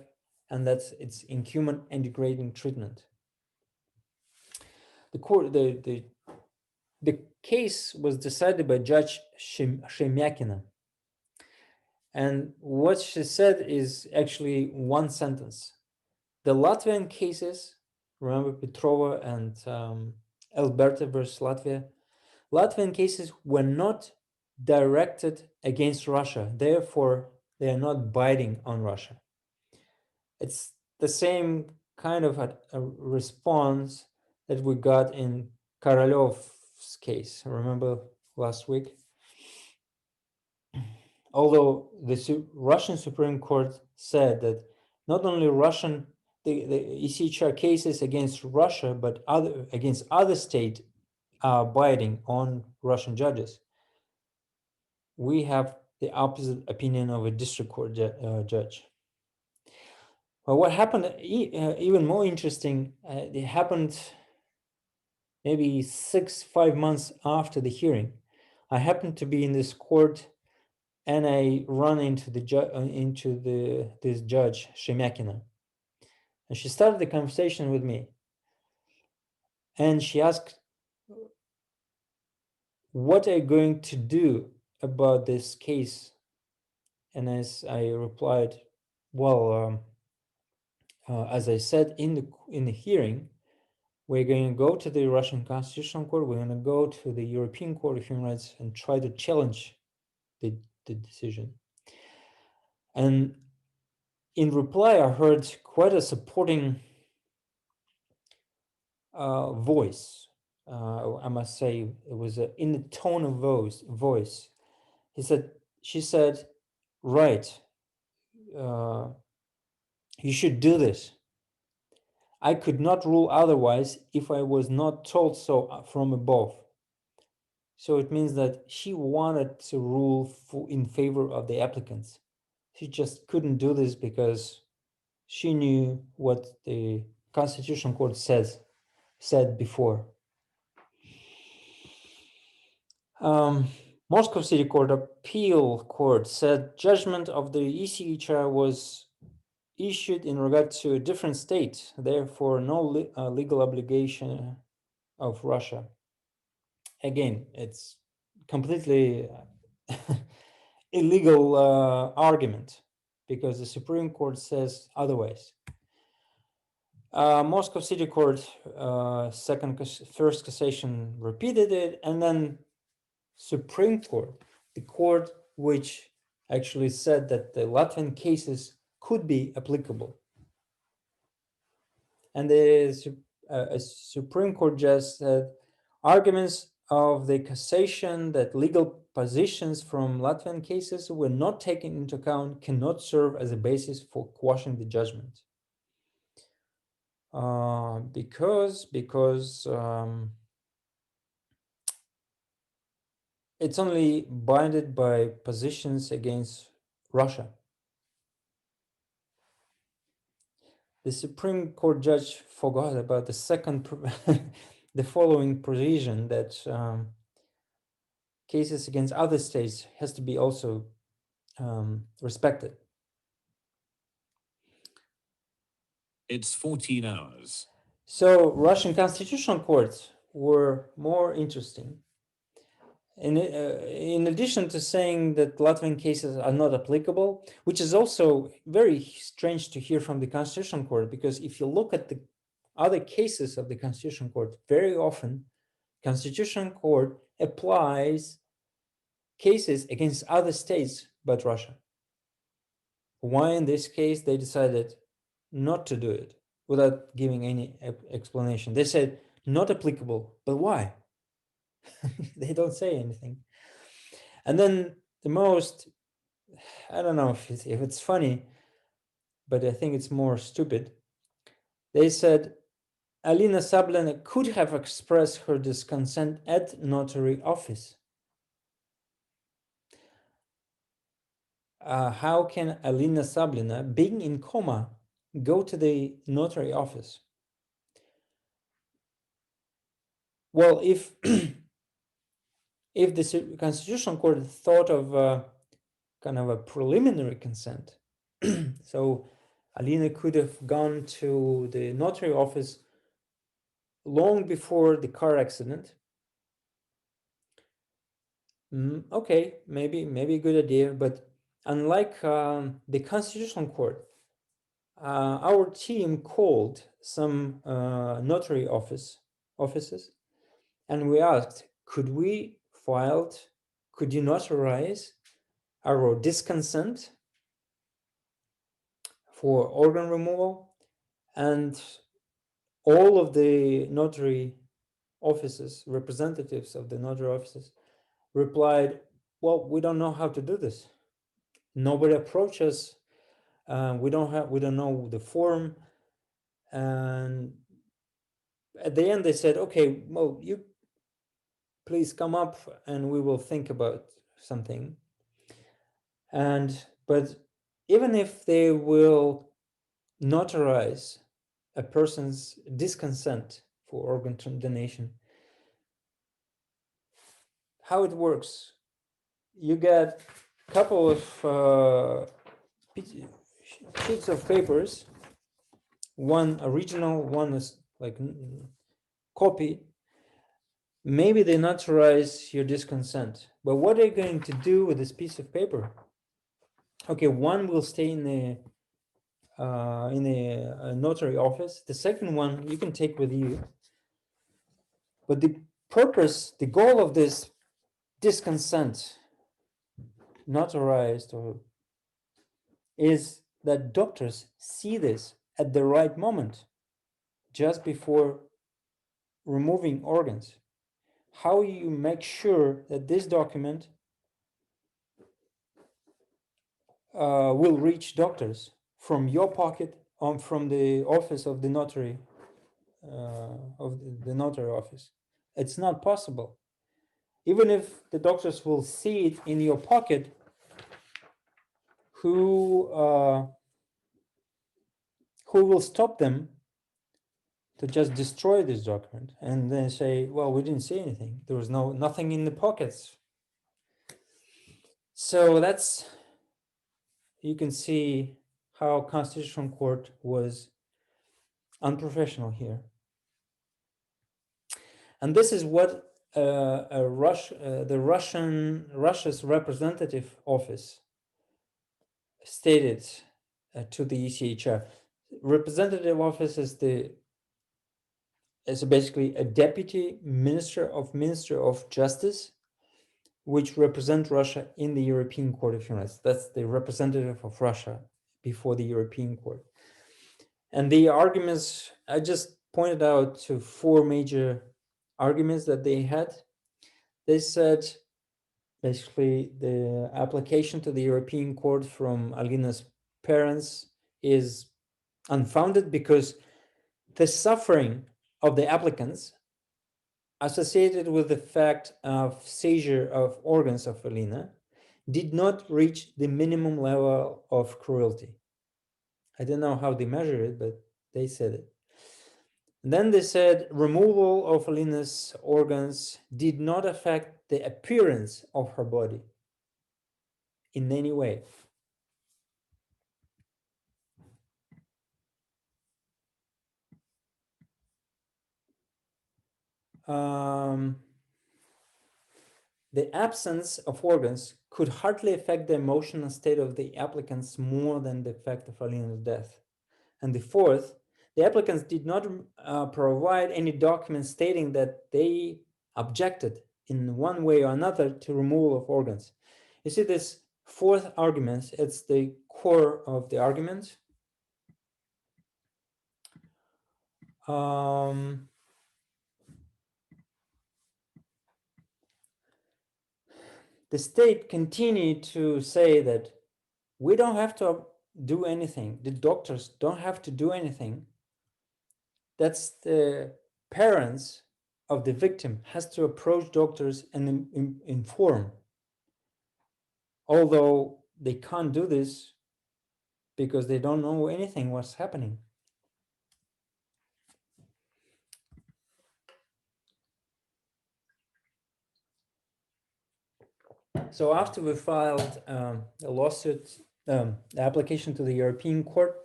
and that it's inhuman and degrading treatment. The case was decided by Judge Shemyakina, and what she said is actually one sentence. The Latvian cases, remember Petrova and Alberta versus Latvia, Latvian cases were not directed against Russia, therefore they are not binding on Russia. It's the same kind of a response that we got in Korolyov's case, remember last week? Although the Russian Supreme Court said that not only the ECHR cases against Russia, but against other states are binding on Russian judges. We have the opposite opinion of a district court judge. Well, what happened, even more interesting, it happened maybe 5 months after the hearing. I happened to be in this court, and I run into this judge Shemyakina, and she started the conversation with me, and she asked, "What are you going to do about this case?" And as I replied, "Well, as I said in the hearing, we're going to go to the Russian Constitutional Court, we're going to go to the European Court of Human Rights and try to challenge the decision." And in reply, I heard quite a supporting voice. I must say, it was in the tone of voice. She said, "Right, you should do this. I could not rule otherwise if I was not told so from above." So it means that she wanted to rule in favor of the applicants. She just couldn't do this because she knew what the Constitutional Court said before. Moscow City Court Appeal Court said judgment of the ECHR was issued in regard to a different state, therefore no legal obligation of Russia. Again, it's completely illegal argument because the Supreme Court says otherwise. Moscow City Court, first cassation repeated it, and then Supreme Court, the court which actually said that the Latvian cases could be applicable. And the Supreme Court just said arguments of the cassation that legal positions from Latvian cases were not taken into account cannot serve as a basis for quashing the judgment. Because it's only binded by positions against Russia. The Supreme Court judge forgot about the following provision that cases against other states has to be also respected. It's 14 hours. So Russian constitutional courts were more interesting. In addition to saying that Latvian cases are not applicable, which is also very strange to hear from the Constitutional Court, because if you look at the other cases of the Constitutional Court, very often Constitutional Court applies cases against other states but Russia. Why in this case they decided not to do it without giving any explanation? They said not applicable, but why? They don't say anything. And then the most, I don't know if it's funny, but I think it's more stupid. They said Alina Sablina could have expressed her disconsent at notary office. How can Alina Sablina, being in coma, go to the notary office? Well, if if the Constitutional Court thought of kind of a preliminary consent, so Alina could have gone to the notary office long before the car accident. Okay, maybe a good idea, but unlike the Constitutional Court, our team called some notary offices, and we asked, could you notarize our disconsent for organ removal? And all of the notary offices, representatives of the notary offices, replied, well, we don't know how to do this. Nobody approached us. We don't know the form. And at the end they said, okay, well, you please come up and we will think about something. But even if they will notarize a person's disconsent for organ donation, how it works, you get a couple of sheets of papers, one original, one is like copy. Maybe they notarize your disconsent, but what are you going to do with this piece of paper? Okay, one will stay in the notary office. The second one you can take with you. But the goal of this disconsent notarized is that doctors see this at the right moment, just before removing organs. How you make sure that this document will reach doctors from your pocket, from the office of the notary, of the notary office? It's not possible. Even if the doctors will see it in your pocket, who will stop them to just destroy this document and then say, well, we didn't see anything. There was nothing in the pockets. So that's, you can see how Constitutional Court was unprofessional here. And this is what Russia's representative office stated to the ECHR. Representative office is basically a deputy minister of Justice, which represent Russia in the European Court of Human Rights. That's the representative of Russia before the European Court. And the arguments, I just pointed out to four major arguments that they had. They said, basically, the application to the European Court from Alina's parents is unfounded because the suffering of the applicants associated with the fact of seizure of organs of Alina did not reach the minimum level of cruelty. I don't know how they measure it, but they said it. And then they said removal of Alina's organs did not affect the appearance of her body in any way. The absence of organs could hardly affect the emotional state of the applicants more than the fact of Alina's death. And the fourth, the applicants did not provide any documents stating that they objected in one way or another to removal of organs. You see, this fourth argument, it's the core of the argument. The state continued to say that we don't have to do anything. The doctors don't have to do anything. That's the parents of the victim has to approach doctors and inform. Although they can't do this because they don't know anything what's happening. So after we filed a lawsuit, the application to the European Court,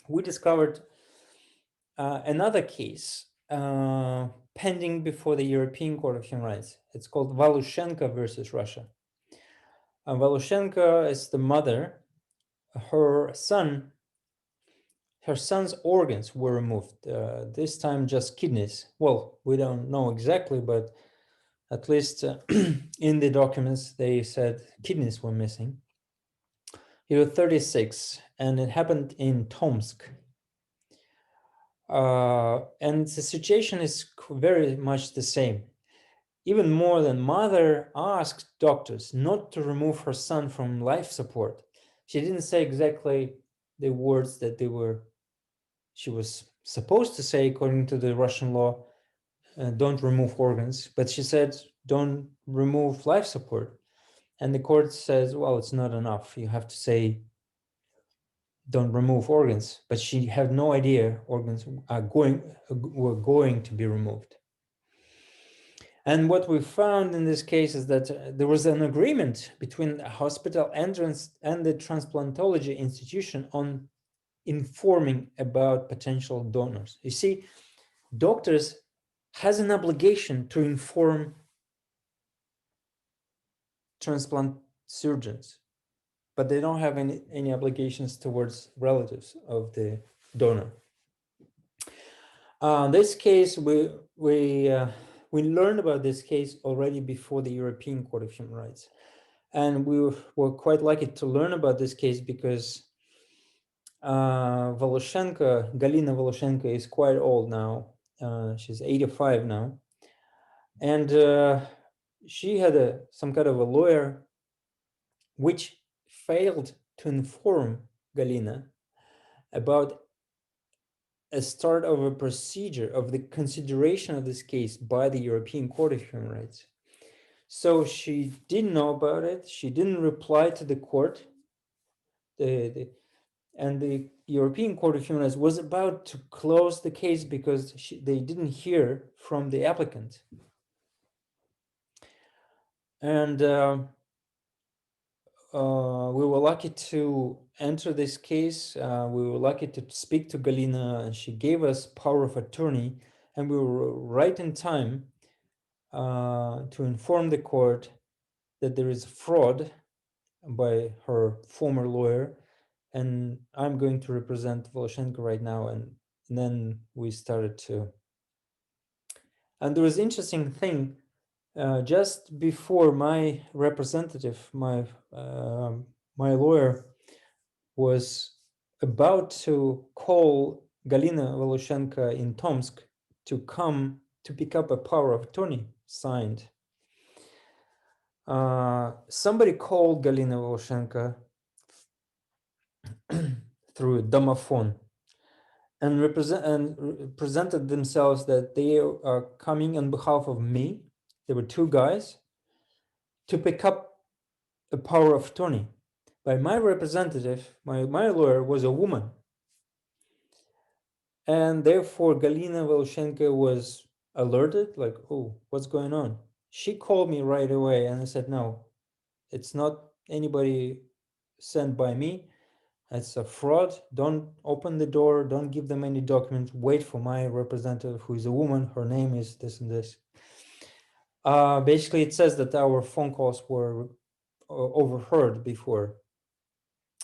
we discovered another case pending before the European Court of Human Rights. It's called Valushenko versus Russia. Valushenko is the mother. Her son's organs were removed, this time just kidneys. Well, we don't know exactly, but at least in the documents, they said kidneys were missing. He was 36, and it happened in Tomsk. And the situation is very much the same. Even more than mother asked doctors not to remove her son from life support. She didn't say exactly the words that she was supposed to say according to the Russian law, don't remove organs, but she said, don't remove life support. And the court says, well, it's not enough. You have to say, don't remove organs, but she had no idea organs were going to be removed. And what we found in this case is that there was an agreement between the hospital entrance and the transplantology institution on informing about potential donors. You see, doctors has an obligation to inform transplant surgeons, but they don't have any obligations towards relatives of the donor. This case, we learned about this case already before the European Court of Human Rights. And we were quite lucky to learn about this case because Galina Voloshenko is quite old now. She's 85 now. And she had some kind of a lawyer which failed to inform Galina about a start of a procedure of the consideration of this case by the European Court of Human Rights. So she didn't know about it. She didn't reply to the court. And the European Court of Human Rights was about to close the case because they didn't hear from the applicant. And we were lucky to enter this case. We were lucky to speak to Galina, and she gave us power of attorney, and we were right in time to inform the court that there is fraud by her former lawyer, and I'm going to represent Voloshenko right now. And then we started to. And there was an interesting thing. Just before my representative, my lawyer, was about to call Galina Voloshenko in Tomsk to come to pick up a power of attorney signed, somebody called Galina Voloshenko through a domophone and presented themselves that they are coming on behalf of me. There were two guys to pick up a power of attorney. But my representative, my lawyer, was a woman. And therefore, Galina Voloshenko was alerted, like, oh, what's going on? She called me right away and I said, no, it's not anybody sent by me. It's a fraud. Don't open the door. Don't give them any documents. Wait for my representative, who is a woman. Her name is this and this. Basically, it says that our phone calls were overheard before.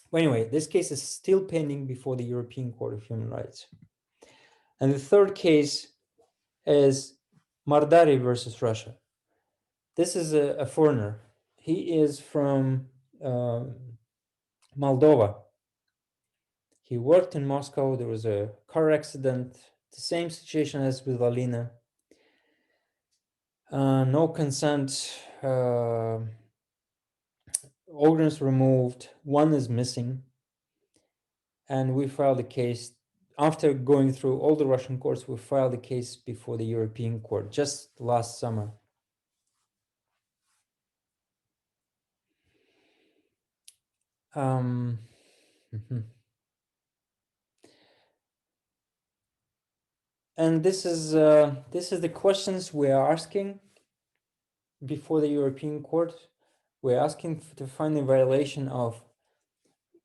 But anyway, this case is still pending before the European Court of Human Rights. And the third case is Mardari versus Russia. This is a foreigner. He is from Moldova. He worked in Moscow. There was a car accident, the same situation as with Alina. No consent, organs removed, one is missing. and we filed a case. After going through all the Russian courts, we filed a case before the European Court just last summer. Mhm. And this is the questions we are asking before the European Court. We're asking to find a violation of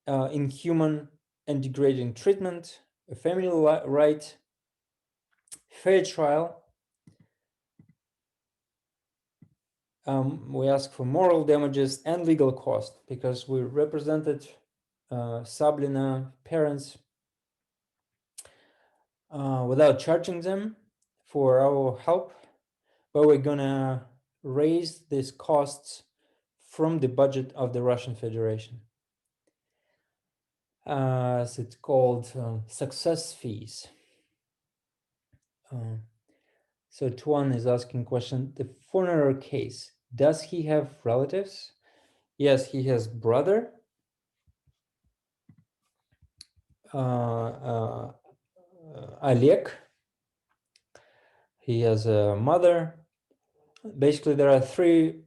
inhuman and degrading treatment, a family right, fair trial. We ask for moral damages and legal cost because we represented Sablina parents without charging them for our help, but we're gonna raise these costs from the budget of the Russian Federation. So it's called success fees. So Tuan is asking question, the funeral case, does he have relatives? Yes, he has brother, Oleg. He has a mother. Basically, there are three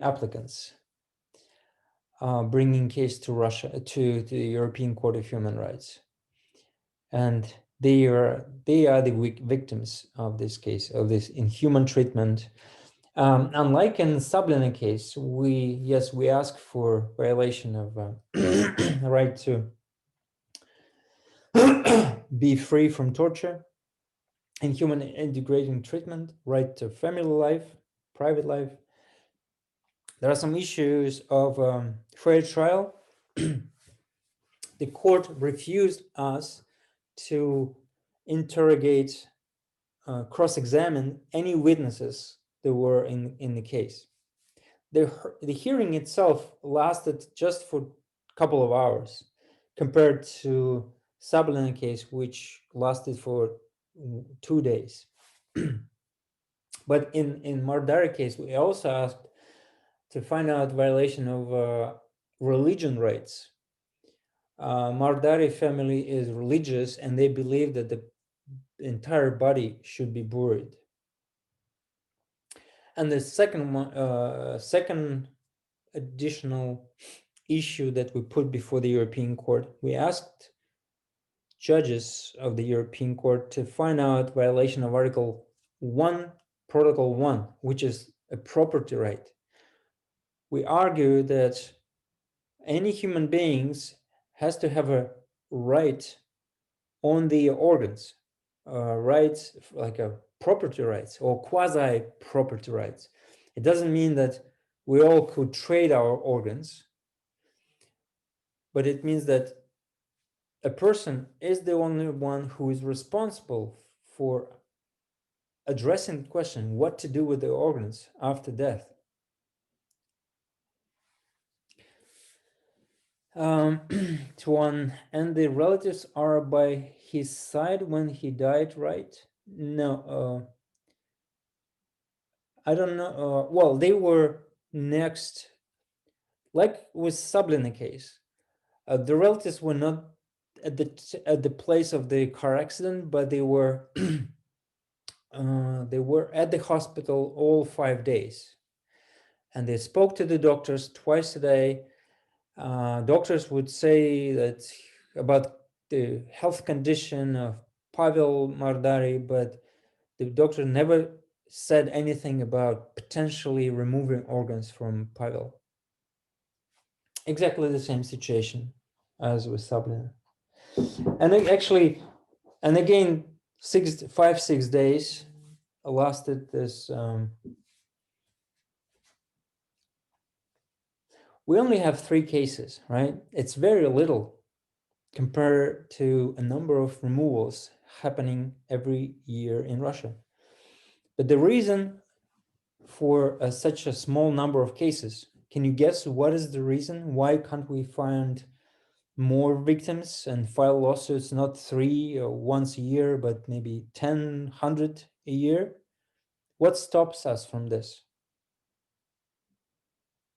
applicants bringing case to Russia, to the European Court of Human Rights, and they are the victims of this case, of this inhuman treatment. Unlike in Sablina case, we ask for violation of the right to be free from torture, inhuman and degrading treatment, right to family life, private life. There are some issues of fair trial. The court refused us to interrogate, cross-examine any witnesses that were in the case. The hearing itself lasted just for a couple of hours compared to Sablina case, which lasted for 2 days. But in Mardari case, we also asked to find out violation of religion rights. Mardari family is religious and they believe that the entire body should be buried. And the second additional issue that we put before the European Court, we asked judges of the European Court to find out violation of Article 1, Protocol 1, which is a property right. We argue that any human beings has to have a right on the organs, rights like a property rights or quasi property rights. It doesn't mean that we all could trade our organs, but it means that a person is the only one who is responsible for addressing the question what to do with the organs after death. Tuan, and the relatives are by his side when he died, right? No, I don't know. Well, they were next, like with Sablina case. The relatives were not at the place of the car accident, but they were at the hospital all 5 days, and they spoke to the doctors twice a day. Doctors would say that about the health condition of Pavel Mardari, but the doctor never said anything about potentially removing organs from Pavel. Exactly the same situation as with Sablina. And actually, and again, 5-6 days lasted this. We only have 3 cases, right? It's very little compared to a number of removals happening every year in Russia. But the reason for such a small number of cases, can you guess what is the reason? Why can't we find more victims and file lawsuits, not 3 or once a year, but maybe 10, 100 a year? What stops us from this?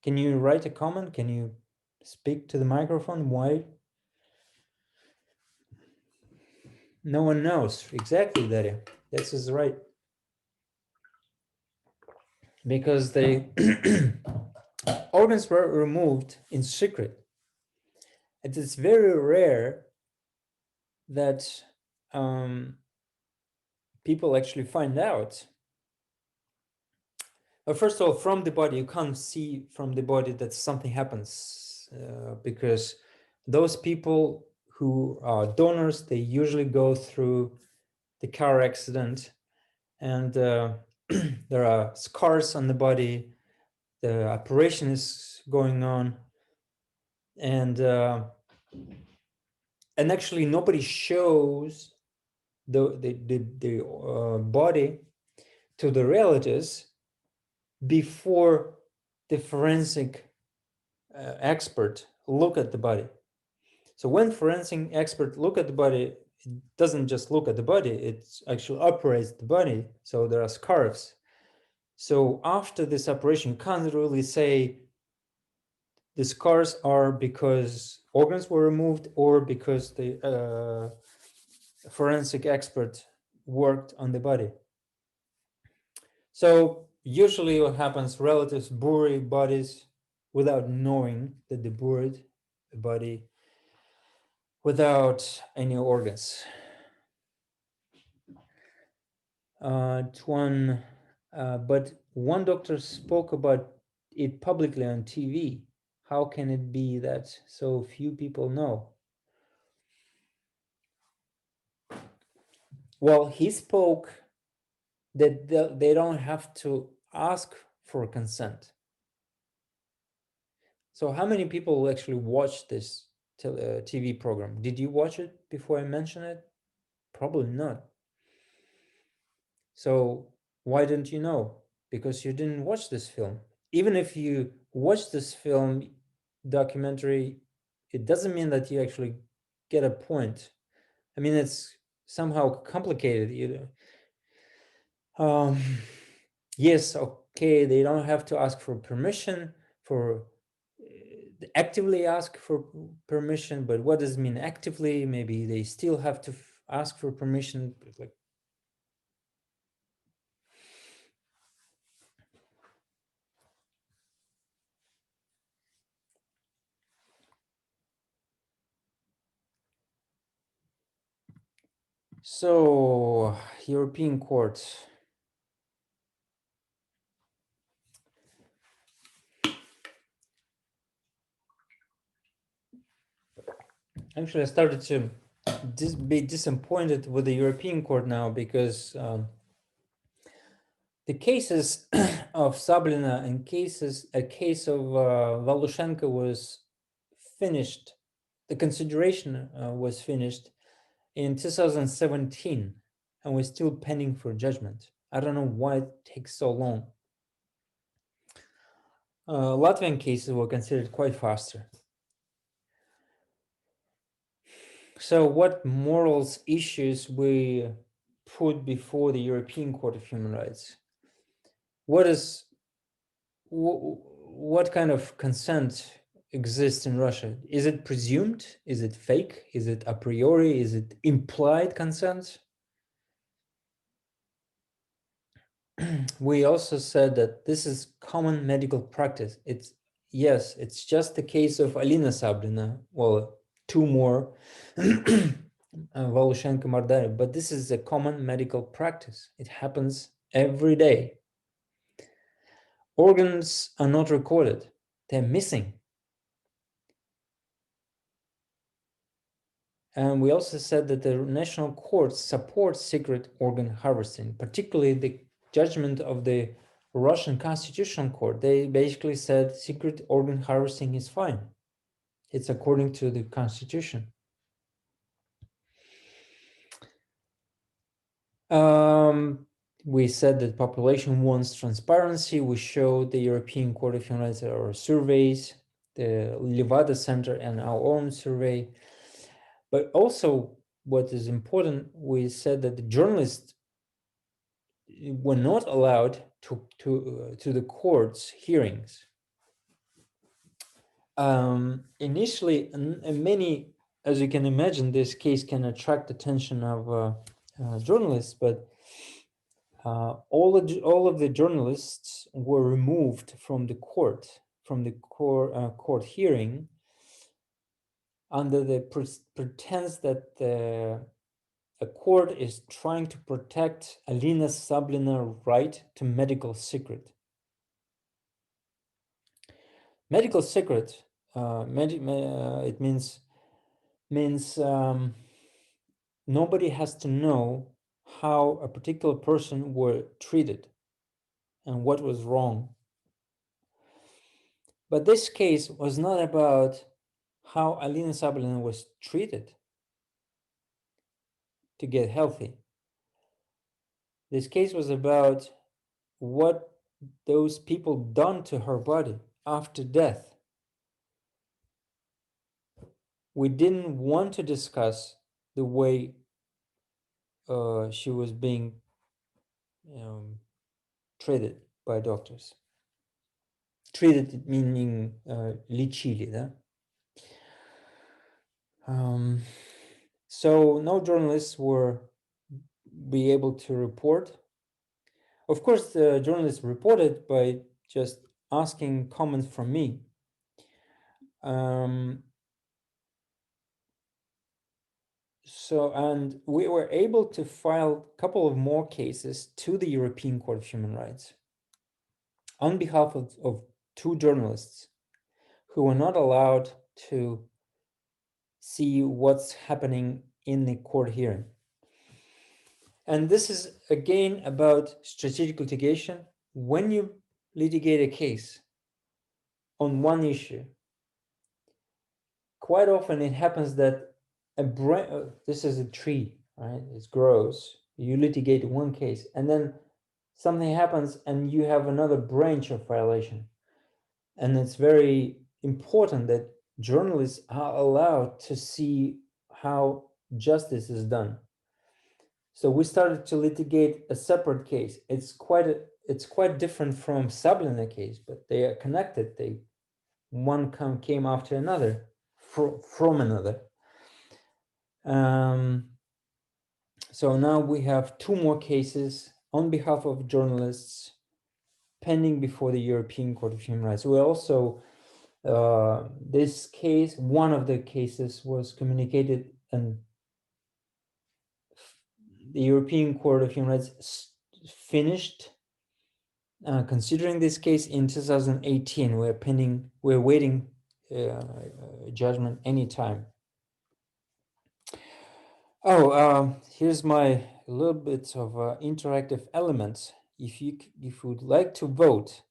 Can you write a comment? Can you speak to the microphone? Why? No one knows. Exactly, Daria. This is right. Because the organs were removed in secret. It is very rare that people actually find out. But first of all, from the body, you can't see from the body that something happens because those people who are donors, they usually go through the car accident and there are scars on the body, the operation is going on, and actually nobody shows the body to the relatives before the forensic expert look at the body. So when forensic expert look at the body, it doesn't just look at the body, it actually operates the body. So there are scars. So after this operation, you can't really say the scars are because organs were removed or because the forensic expert worked on the body. So usually what happens, relatives bury bodies without knowing that they buried the body without any organs. But one doctor spoke about it publicly on TV. How can it be that so few people know? Well, he spoke that they don't have to ask for consent. So how many people actually watch this TV program? Did you watch it before I mention it? Probably not. So why didn't you know? Because you didn't watch this film. Even if you watch this film documentary, it doesn't mean that you actually get a point. I mean, it's somehow complicated. Yes, okay, they don't have to ask for permission for actively ask for permission, but what does it mean actively? Maybe they still have to ask for permission, like. So, European Court. Actually, I started to be disappointed with the European Court now because the cases of Sablina and a case of Valushenko was finished. The consideration was finished in 2017, and we're still pending for judgment. I don't know why it takes so long. Latvian cases were considered quite faster. So what morals issues we put before the European Court of Human Rights? What kind of consent exists in Russia? Is it presumed? Is it fake? Is it a priori? Is it implied consent? We also said that this is common medical practice. It's just the case of Alina Sablina. Well, two more, Valushenko, Mardari, but this is a common medical practice. It happens every day. Organs are not recorded. They're missing. And we also said that the national courts support secret organ harvesting, particularly the judgment of the Russian Constitutional Court. They basically said secret organ harvesting is fine. It's according to the Constitution. We said that population wants transparency. We showed the European Court of Human Rights our surveys, the Levada Center and our own survey. But also, what is important, we said that the journalists were not allowed to the court's hearings. Initially, many as you can imagine, this case can attract attention of journalists, but all of the journalists were removed from the court, court hearing, under the pretense that the court is trying to protect Alina Sablina's right to medical secret. Medical secret, it means nobody has to know how a particular person were treated and what was wrong. But this case was not about how Alina Sablina was treated to get healthy. This case was about what those people done to her body after death. We didn't want to discuss the way she was being treated by doctors. Treated meaning лечили, да? So no journalists were be able to report. Of course, the journalists reported by just asking comments from me. And we were able to file a couple of more cases to the European Court of Human Rights on behalf of two journalists who were not allowed to see what's happening in the court hearing. And this is again about strategic litigation. When you litigate a case on one issue, quite often it happens that this is a tree, right? It grows. You litigate one case, and then something happens, and you have another branch of violation. And it's very important that journalists are allowed to see how justice is done. So we started to litigate a separate case. It's quite different from Sablina case, but they are connected. One came after another, from another. So now we have two more cases on behalf of journalists pending before the European Court of Human Rights. We also, this case, one of the cases was communicated, and the European Court of Human Rights finished considering this case in 2018. We're waiting judgment anytime. Here's my little bit of interactive elements. If you would like to vote,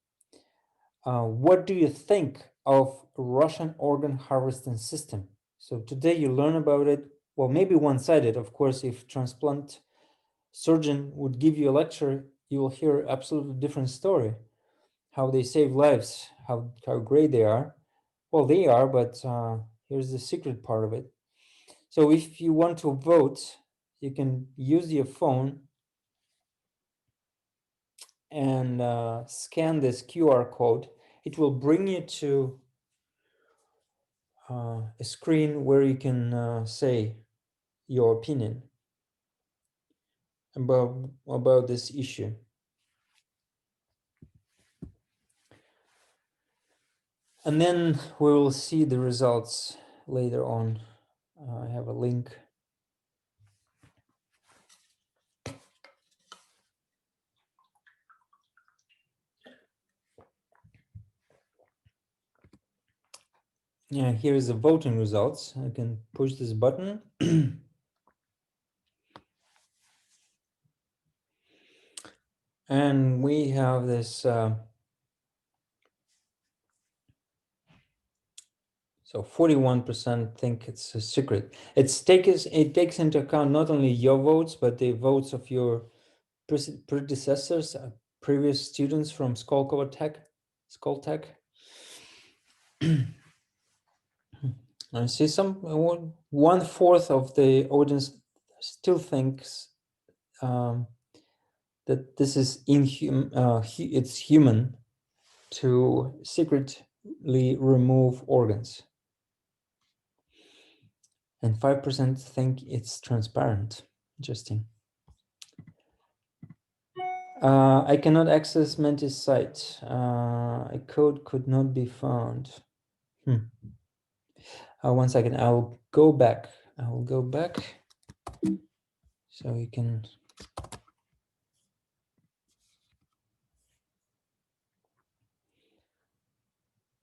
what do you think of Russian organ harvesting system? So today you learn about it. Well, maybe one-sided. Of course, if transplant surgeon would give you a lecture, you will hear absolutely different story. How they save lives, how great they are. Well, they are, but here's the secret part of it. So if you want to vote, you can use your phone and scan this QR code. It will bring you to a screen where you can say your opinion about this issue. And then we will see the results later on. I have a link. Yeah, here is the voting results. I can push this button. And we have this, so 41% think it's a secret. It takes into account not only your votes, but the votes of your predecessors, previous students from Skoltech. I see some 1/4 of the audience still thinks that this is it's human to secretly remove organs. and 5% think it's transparent. Interesting. I cannot access Menti's site. A code could not be found. 1 second, I'll go back. I will go back so you can.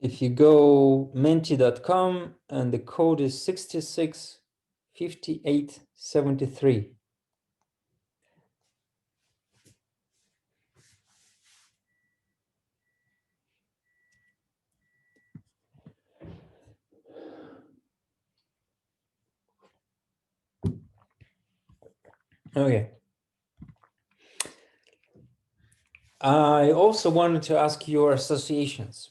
If you go menti.com and the code is 665873. Okay. I also wanted to ask your associations.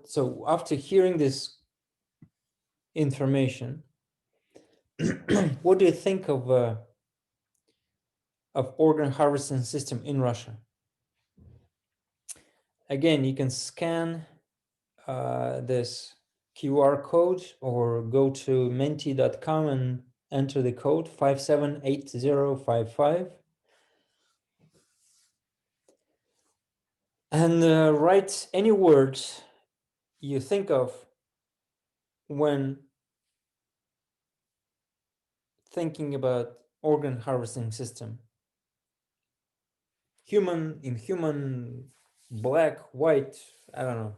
So after hearing this information, what do you think of organ harvesting system in Russia? Again, you can scan this QR code or go to menti.com and enter the code 578055 and write any words you think of when thinking about organ harvesting system. Human, inhuman, black, white, I don't know,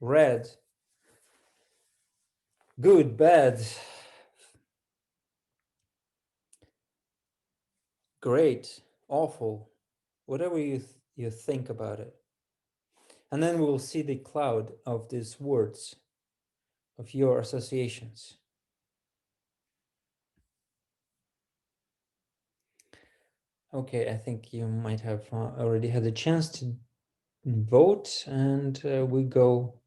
red, good, bad, great, awful, whatever you think about it. And then we'll see the cloud of these words, of your associations. Okay, I think you might have already had a chance to vote, and we go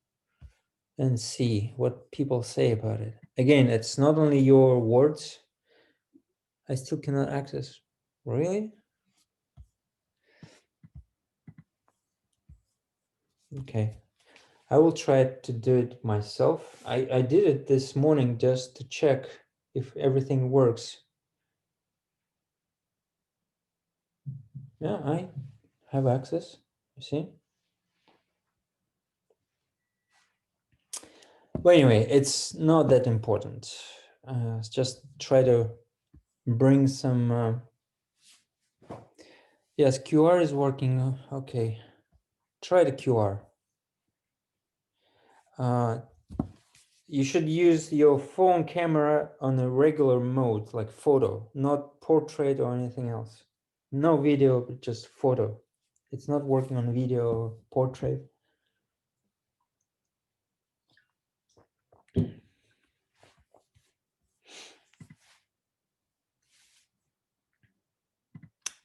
and see what people say about it. Again, it's not only your words. I still cannot access. Really? Okay. I will try to do it myself. I did it this morning just to check if everything works. Yeah, I have access, you see? Well, anyway, it's not that important. Just try to bring some... Yes, QR is working. Okay. Try the QR. You should use your phone camera on a regular mode, like photo, not portrait or anything else. No video, but just photo. It's not working on video or portrait.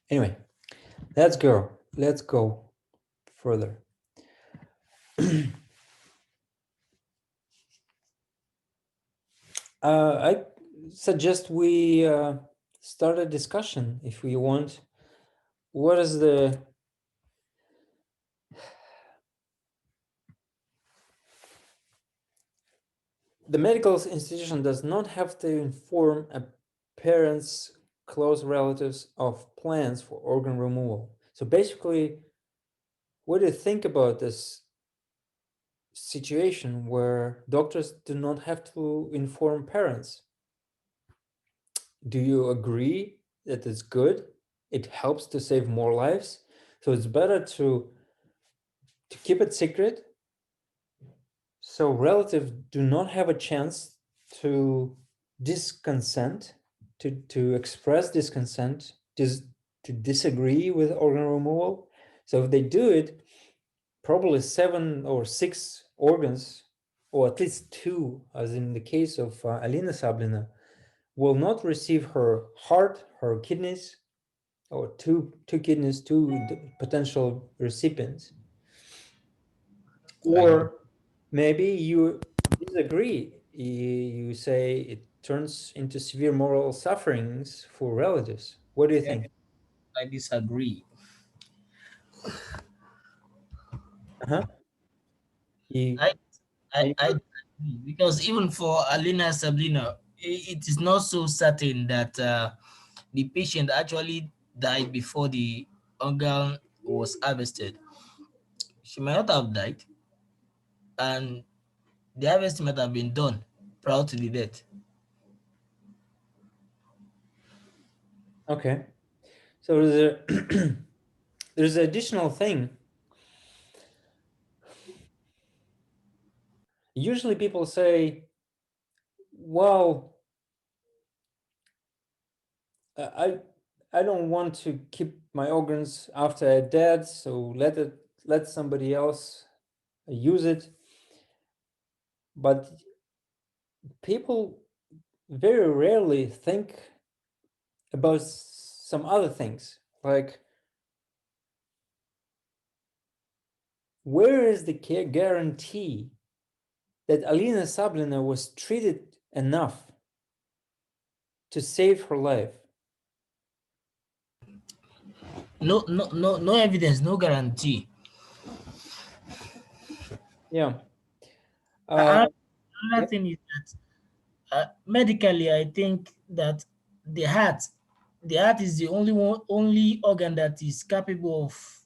Anyway, let's go. Let's go further. I suggest we start a discussion if we want. What is the medical institution does not have to inform a parents, close relatives of plans for organ removal. So basically, what do you think about this situation where doctors do not have to inform parents? Do you agree that it's good? It helps to save more lives. So it's better to keep it secret, so relatives do not have a chance to disconsent, to express disconsent, to disagree with organ removal. So if they do it, probably 7 or 6 organs, or at least 2, as in the case of Alina Sablina, will not receive her heart, her kidneys, or two kidneys, 2 potential recipients. Or maybe you disagree. You say it turns into severe moral sufferings for relatives. What do you think? I disagree. Uh-huh. I Because even for Alina Sablina, it is not so certain that the patient actually died before the organ was harvested. She might not have died, and the harvesting might have been done prior to the death. Okay. So there's an additional thing. Usually people say, well, I don't want to keep my organs after I'm dead, so let somebody else use it. But people very rarely think about some other things, like where is the guarantee that Alina Sablina was treated enough to save her life? No evidence, no guarantee. Yeah. Another yeah. thing is that medically, I think that the heart, the heart is the only organ that is capable of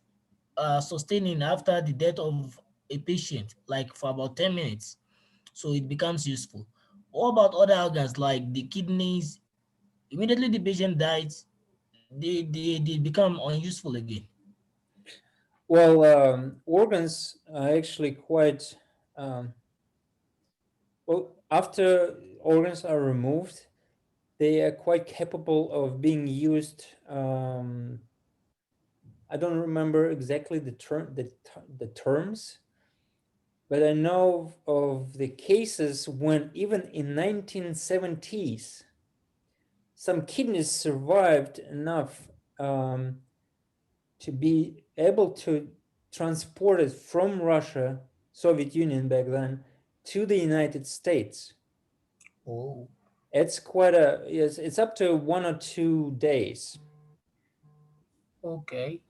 sustaining after the death of a patient, like for about 10 minutes. So it becomes useful. What about other organs like the kidneys? Immediately the patient dies, they become unuseful again. Well, organs are actually quite well. After organs are removed, they are quite capable of being used. I don't remember exactly the terms, but I know of the cases when even in 1970s, some kidneys survived enough to be able to transport it from Russia, Soviet Union back then, to the United States. Oh, It's it's up to 1 or 2 days. okay.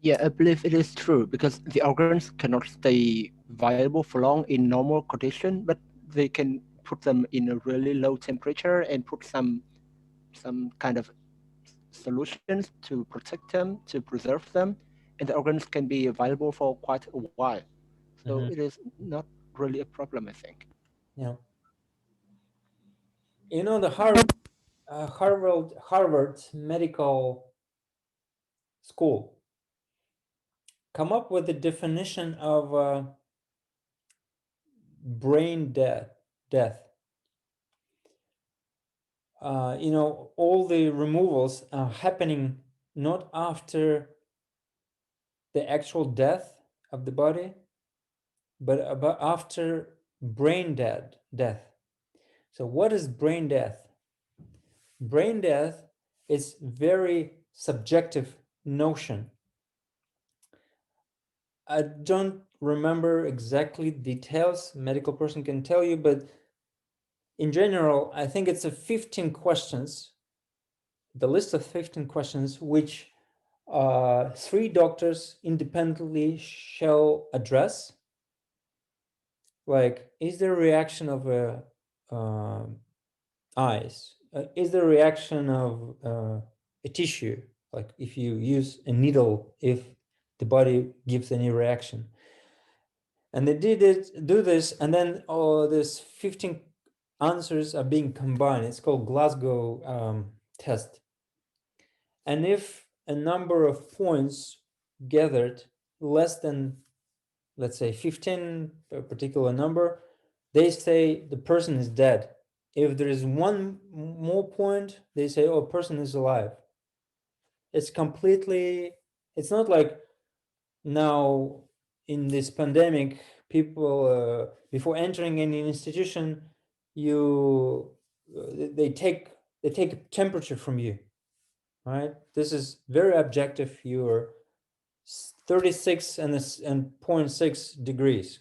Yeah, I believe it is true because the organs cannot stay viable for long in normal condition, but they can put them in a really low temperature and put some kind of solutions to protect them, to preserve them, and the organs can be viable for quite a while. So Mhm. it is not really a problem, I think. Yeah. You know, the Harvard Medical School come up with the definition of brain death. You know, all the removals are happening not after the actual death of the body, but about after death. So what is brain death? Brain death is very subjective notion. I don't remember exactly details, medical person can tell you, but in general, I think it's a 15 questions, the list of 15 questions, which 3 doctors independently shall address. Like, is there a reaction of eyes? Is there a reaction of a tissue? Like if you use a needle, if the body gives any reaction. And they do this, and then all these 15 answers are being combined. It's called Glasgow test. And if a number of points gathered less than, let's say 15, a particular number, they say the person is dead. If there is one more point, they say, oh, person is alive. It's completely, it's not like now in this pandemic, people, before entering any institution, you, they take a temperature from you, right? This is very objective. You're 36 and 0.6 degrees.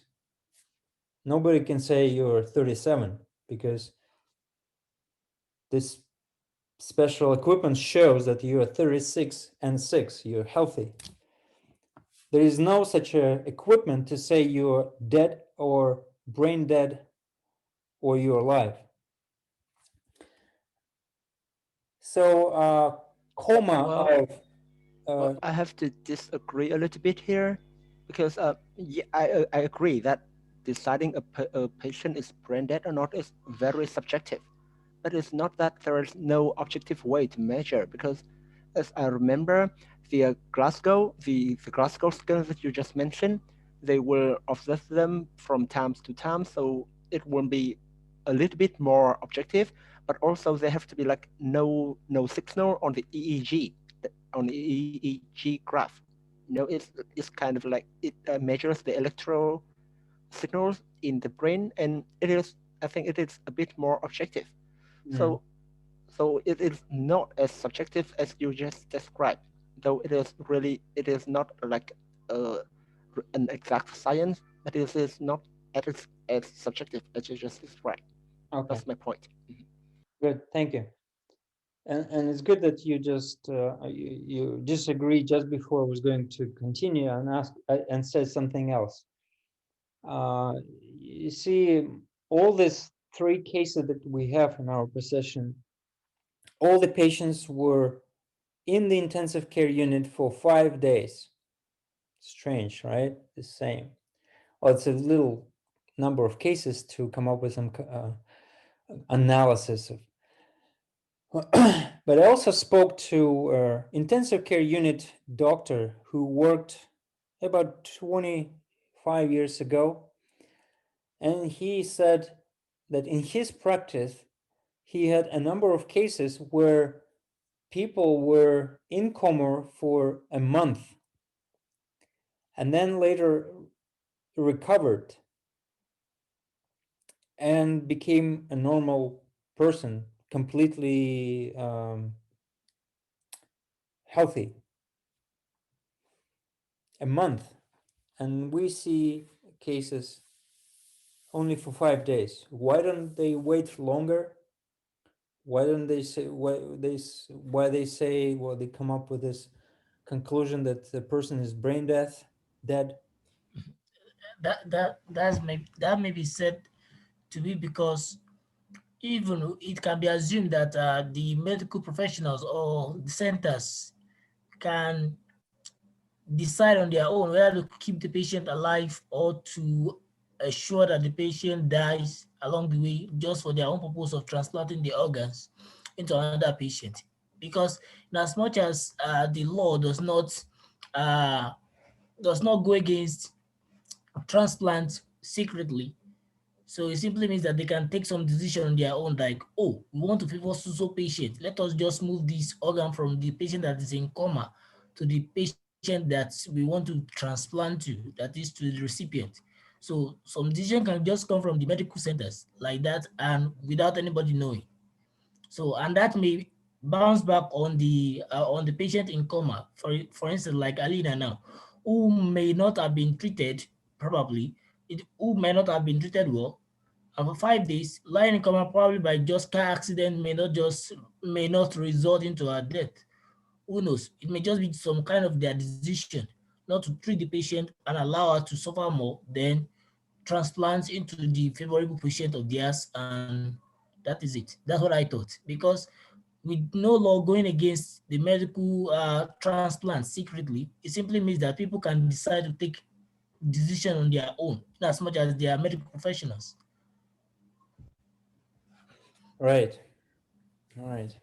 Nobody can say you're 37 because this special equipment shows that you are 36 and 6, you're healthy. There is no such a equipment to say you're dead or brain dead or your life. So coma Well, of Well, I have to disagree a little bit here, because yeah, I agree that deciding a patient is brain dead or not is very subjective, but it's not that there is no objective way to measure, because as I remember, the Glasgow scale that you just mentioned, they will observe them from time to time, so it will be a little bit more objective, but also there have to be like no signal on the EEG, on the EEG graph. It's kind of like it measures the electrical signals in the brain, and I think it is a bit more objective. So it is not as subjective as you just described, though it is not like an exact science, but it is not as subjective as you just described. Okay. That's my point. Good, thank you. And it's good that you just you disagreed just before I was going to continue and ask and said something else. You see, all these 3 cases that we have in our possession, all the patients were in the intensive care unit for 5 days. Strange, right? The same. Well, it's a little number of cases to come up with some analysis of. But I also spoke to an intensive care unit doctor who worked about 25 years ago. And he said that in his practice, he had a number of cases where people were in coma for a month and then later recovered and became a normal person, completely healthy. A month. And we see cases only for 5 days. Why don't they wait longer? Why don't they say why they come up with this conclusion that the person is brain dead? That may be said to be because even it can be assumed that the medical professionals or the centers can decide on their own whether to keep the patient alive or to assure that the patient dies along the way just for their own purpose of transplanting the organs into another patient. Because in as much as the law does not go against transplant secretly, so it simply means that they can take some decision on their own, like, oh, we want to favor so patient. Let us just move this organ from the patient that is in coma to the patient that we want to transplant to, that is to the recipient. So some decision can just come from the medical centers like that and without anybody knowing. So, and that may bounce back on the patient in coma, for instance, like Alina now, who may not have been treated probably, who may not have been treated well, and for 5 days, lying in coma probably by just car accident may not result into her death. Who knows? It may just be some kind of their decision not to treat the patient and allow her to suffer more, then transplant into the favorable patient of theirs, and that is it. That's what I thought. Because with no law going against the medical transplant secretly, it simply means that people can decide to take decision on their own, in as much as they are medical professionals. Right. All right.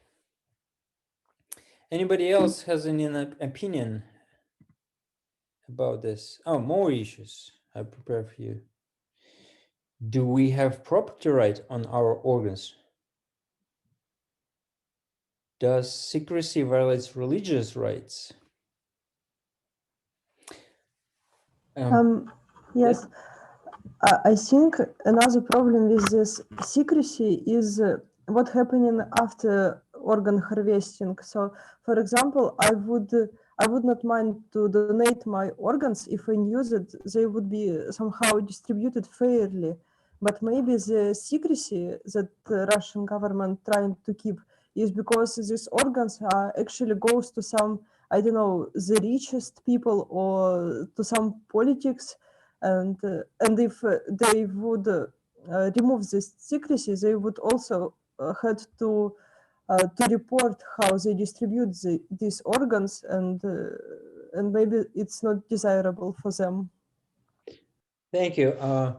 Anybody else has any opinion about this? Oh, more issues I prepared for you. Do we have property right on our organs? Does secrecy violate religious rights? Yes, I think another problem with this secrecy is what happening after organ harvesting. So, for example, I would not mind to donate my organs if I knew that they would be somehow distributed fairly. But maybe the secrecy that the Russian government trying to keep is because these organs are actually goes to some, I don't know, the richest people or to some politics, and if they would remove this secrecy, they would also had to report how they distribute these organs, and maybe it's not desirable for them. Thank you. I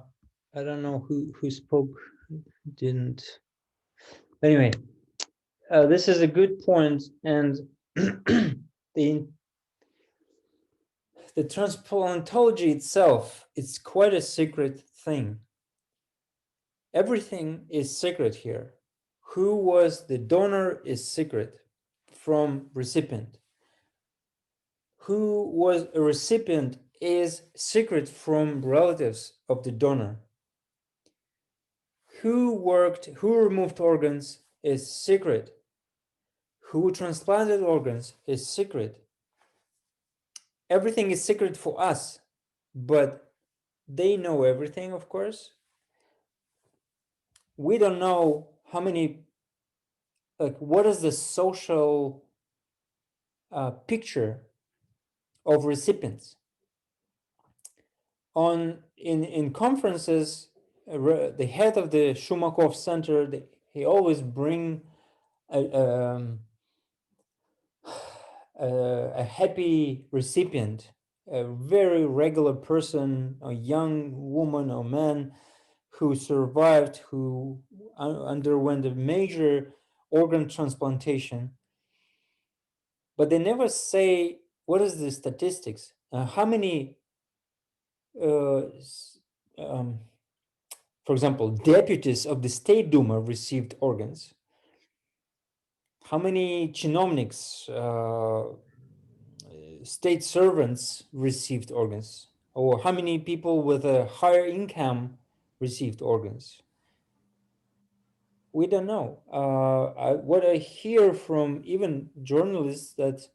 don't know who spoke, didn't. Anyway, this is a good point, and the transplantology itself, it's quite a secret thing. Everything is secret here. Who was the donor is secret from recipient. Who was a recipient is secret from relatives of the donor. Who removed organs is secret. Who transplanted organs is secret. Everything is secret for us, but they know everything, of course. We don't know how many, like, what is the social picture of recipients. In conferences, the head of the Shumakov Center, he always bring a happy recipient, a very regular person, a young woman or man who survived, who underwent a major organ transplantation. But they never say what is the statistics, how many, for example, deputies of the State Duma received organs. How many chinovniks, state servants received organs, or how many people with a higher income received organs? We don't know. What I hear from even journalists that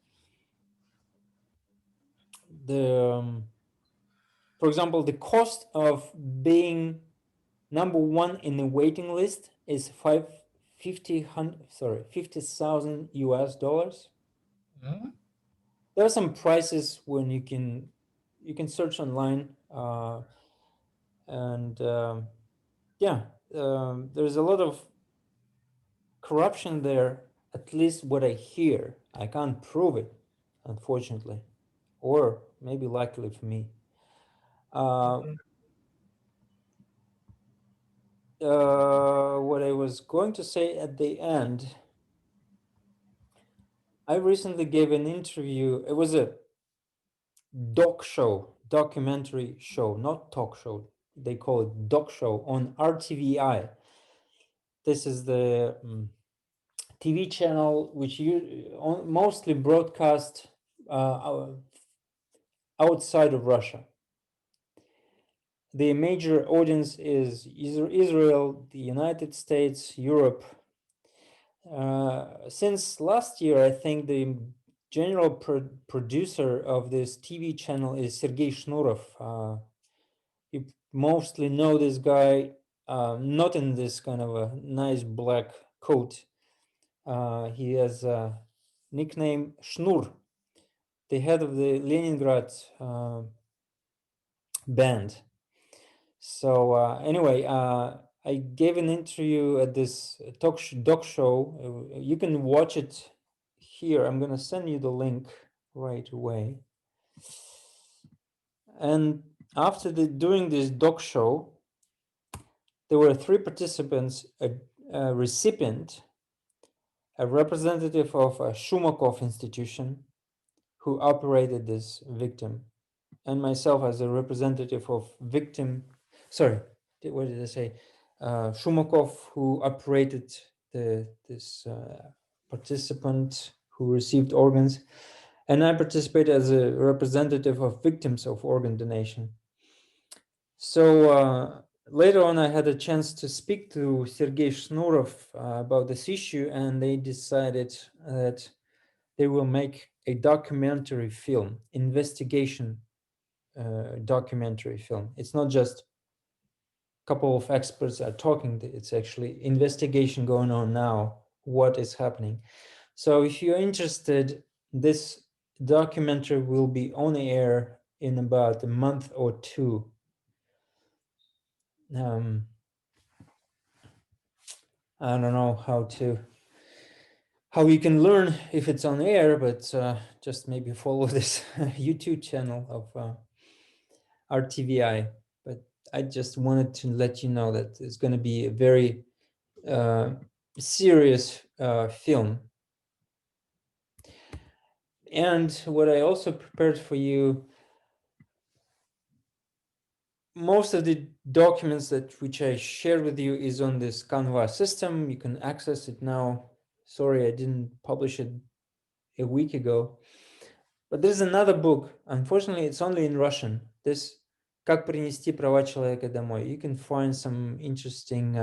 for example, the cost of being number one in the waiting list is $50,000 US. Hmm? There are some prices when you can search online, and yeah, there's a lot of corruption there. At least what I hear. I can't prove it, unfortunately, or maybe luckily for me. What I was going to say at the end, I recently gave an interview. It was a documentary show, not talk show. They call it doc show on RTVI. This is the TV channel which mostly broadcast outside of Russia. The major audience is Israel, the United States, Europe. Since last year, I think the general producer of this TV channel is Sergei Shnurov. You mostly know this guy, not in this kind of a nice black coat. He has a nickname Shnur, the head of the Leningrad band. So anyway, I gave an interview at this doc show. You can watch it here. I'm going to send you the link right away. And after doing this doc show, there were 3 participants, a recipient, a representative of a Shumakov institution who operated this victim, and myself as a representative of victim. Sorry, what did I say? Shumakov, who operated this participant who received organs, and I participated as a representative of victims of organ donation. So later on, I had a chance to speak to Sergei Shnurov about this issue, and they decided that they will make a documentary film, investigation documentary film. It's not just a couple of experts are talking, it's actually investigation going on now, what is happening. So if you're interested, this documentary will be on air in about a month or 2. I don't know how you can learn if it's on air, but just maybe follow this YouTube channel of RTVI. But I just wanted to let you know that it's going to be a very serious film. And what I also prepared for you, most of the documents which I shared with you is on this Canva system. You can access it now. Sorry, I didn't publish it a week ago. But there's another book. Unfortunately, it's only in Russian. This «Как принести права человека домой». You can find some interesting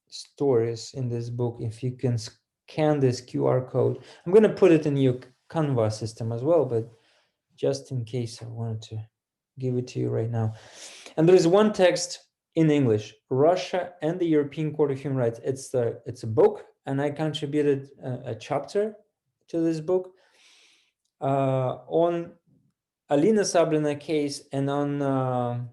stories in this book if you can scan this QR code. I'm going to put it in your Canva system as well, but just in case, I wanted to give it to you right now. And there is one text in English, Russia and the European Court of Human Rights. It's a book, and I contributed a chapter to this book on Alina Sablina case and on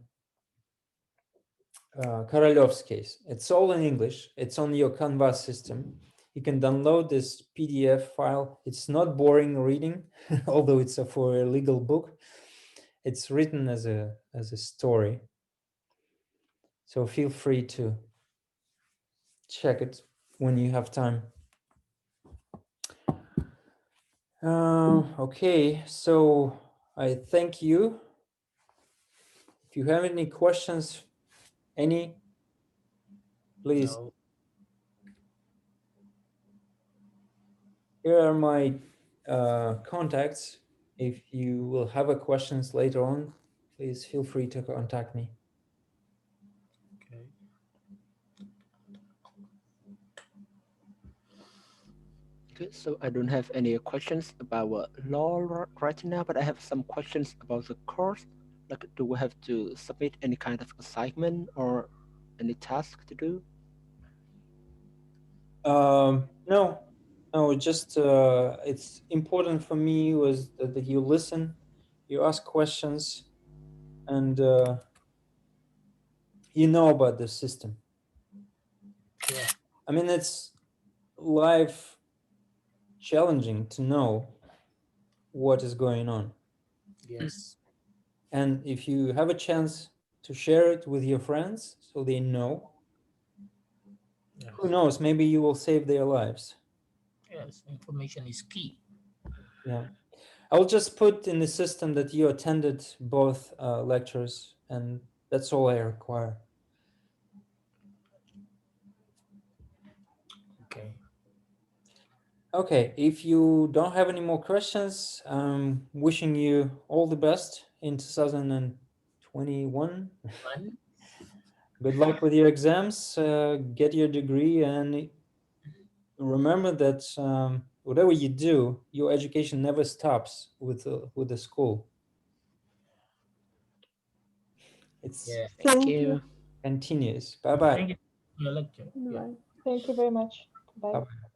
Korolyov's case. It's all in English. It's on your Canva system. You can download this PDF file. It's not boring reading, although it's for a legal book. It's written as a story. So feel free to check it when you have time. Okay, so I thank you. If you have any questions, please. No. Here are my contacts. If you will have a questions later on, please feel free to contact me. Okay. Okay, so I don't have any questions about law right now, but I have some questions about the course. Like, do we have to submit any kind of assignment or any task to do? No, just it's important for me was that you listen, you ask questions, and you know about the system. Yeah. I mean, it's life challenging to know what is going on. Yes. And if you have a chance to share it with your friends so they know, Yes. who knows, maybe you will save their lives. Yes. Information is key. Yeah. I'll just put in the system that you attended both lectures, and that's all I require. Okay. Okay, if you don't have any more questions, I'm wishing you all the best in 2021. One. Good luck with your exams, get your degree, and remember that whatever you do, your education never stops with the school. It's Yeah. Thank you. continuous. Bye-bye. Thank you for your lecture. Yeah. Bye. Thank you very much. Bye. Bye-bye.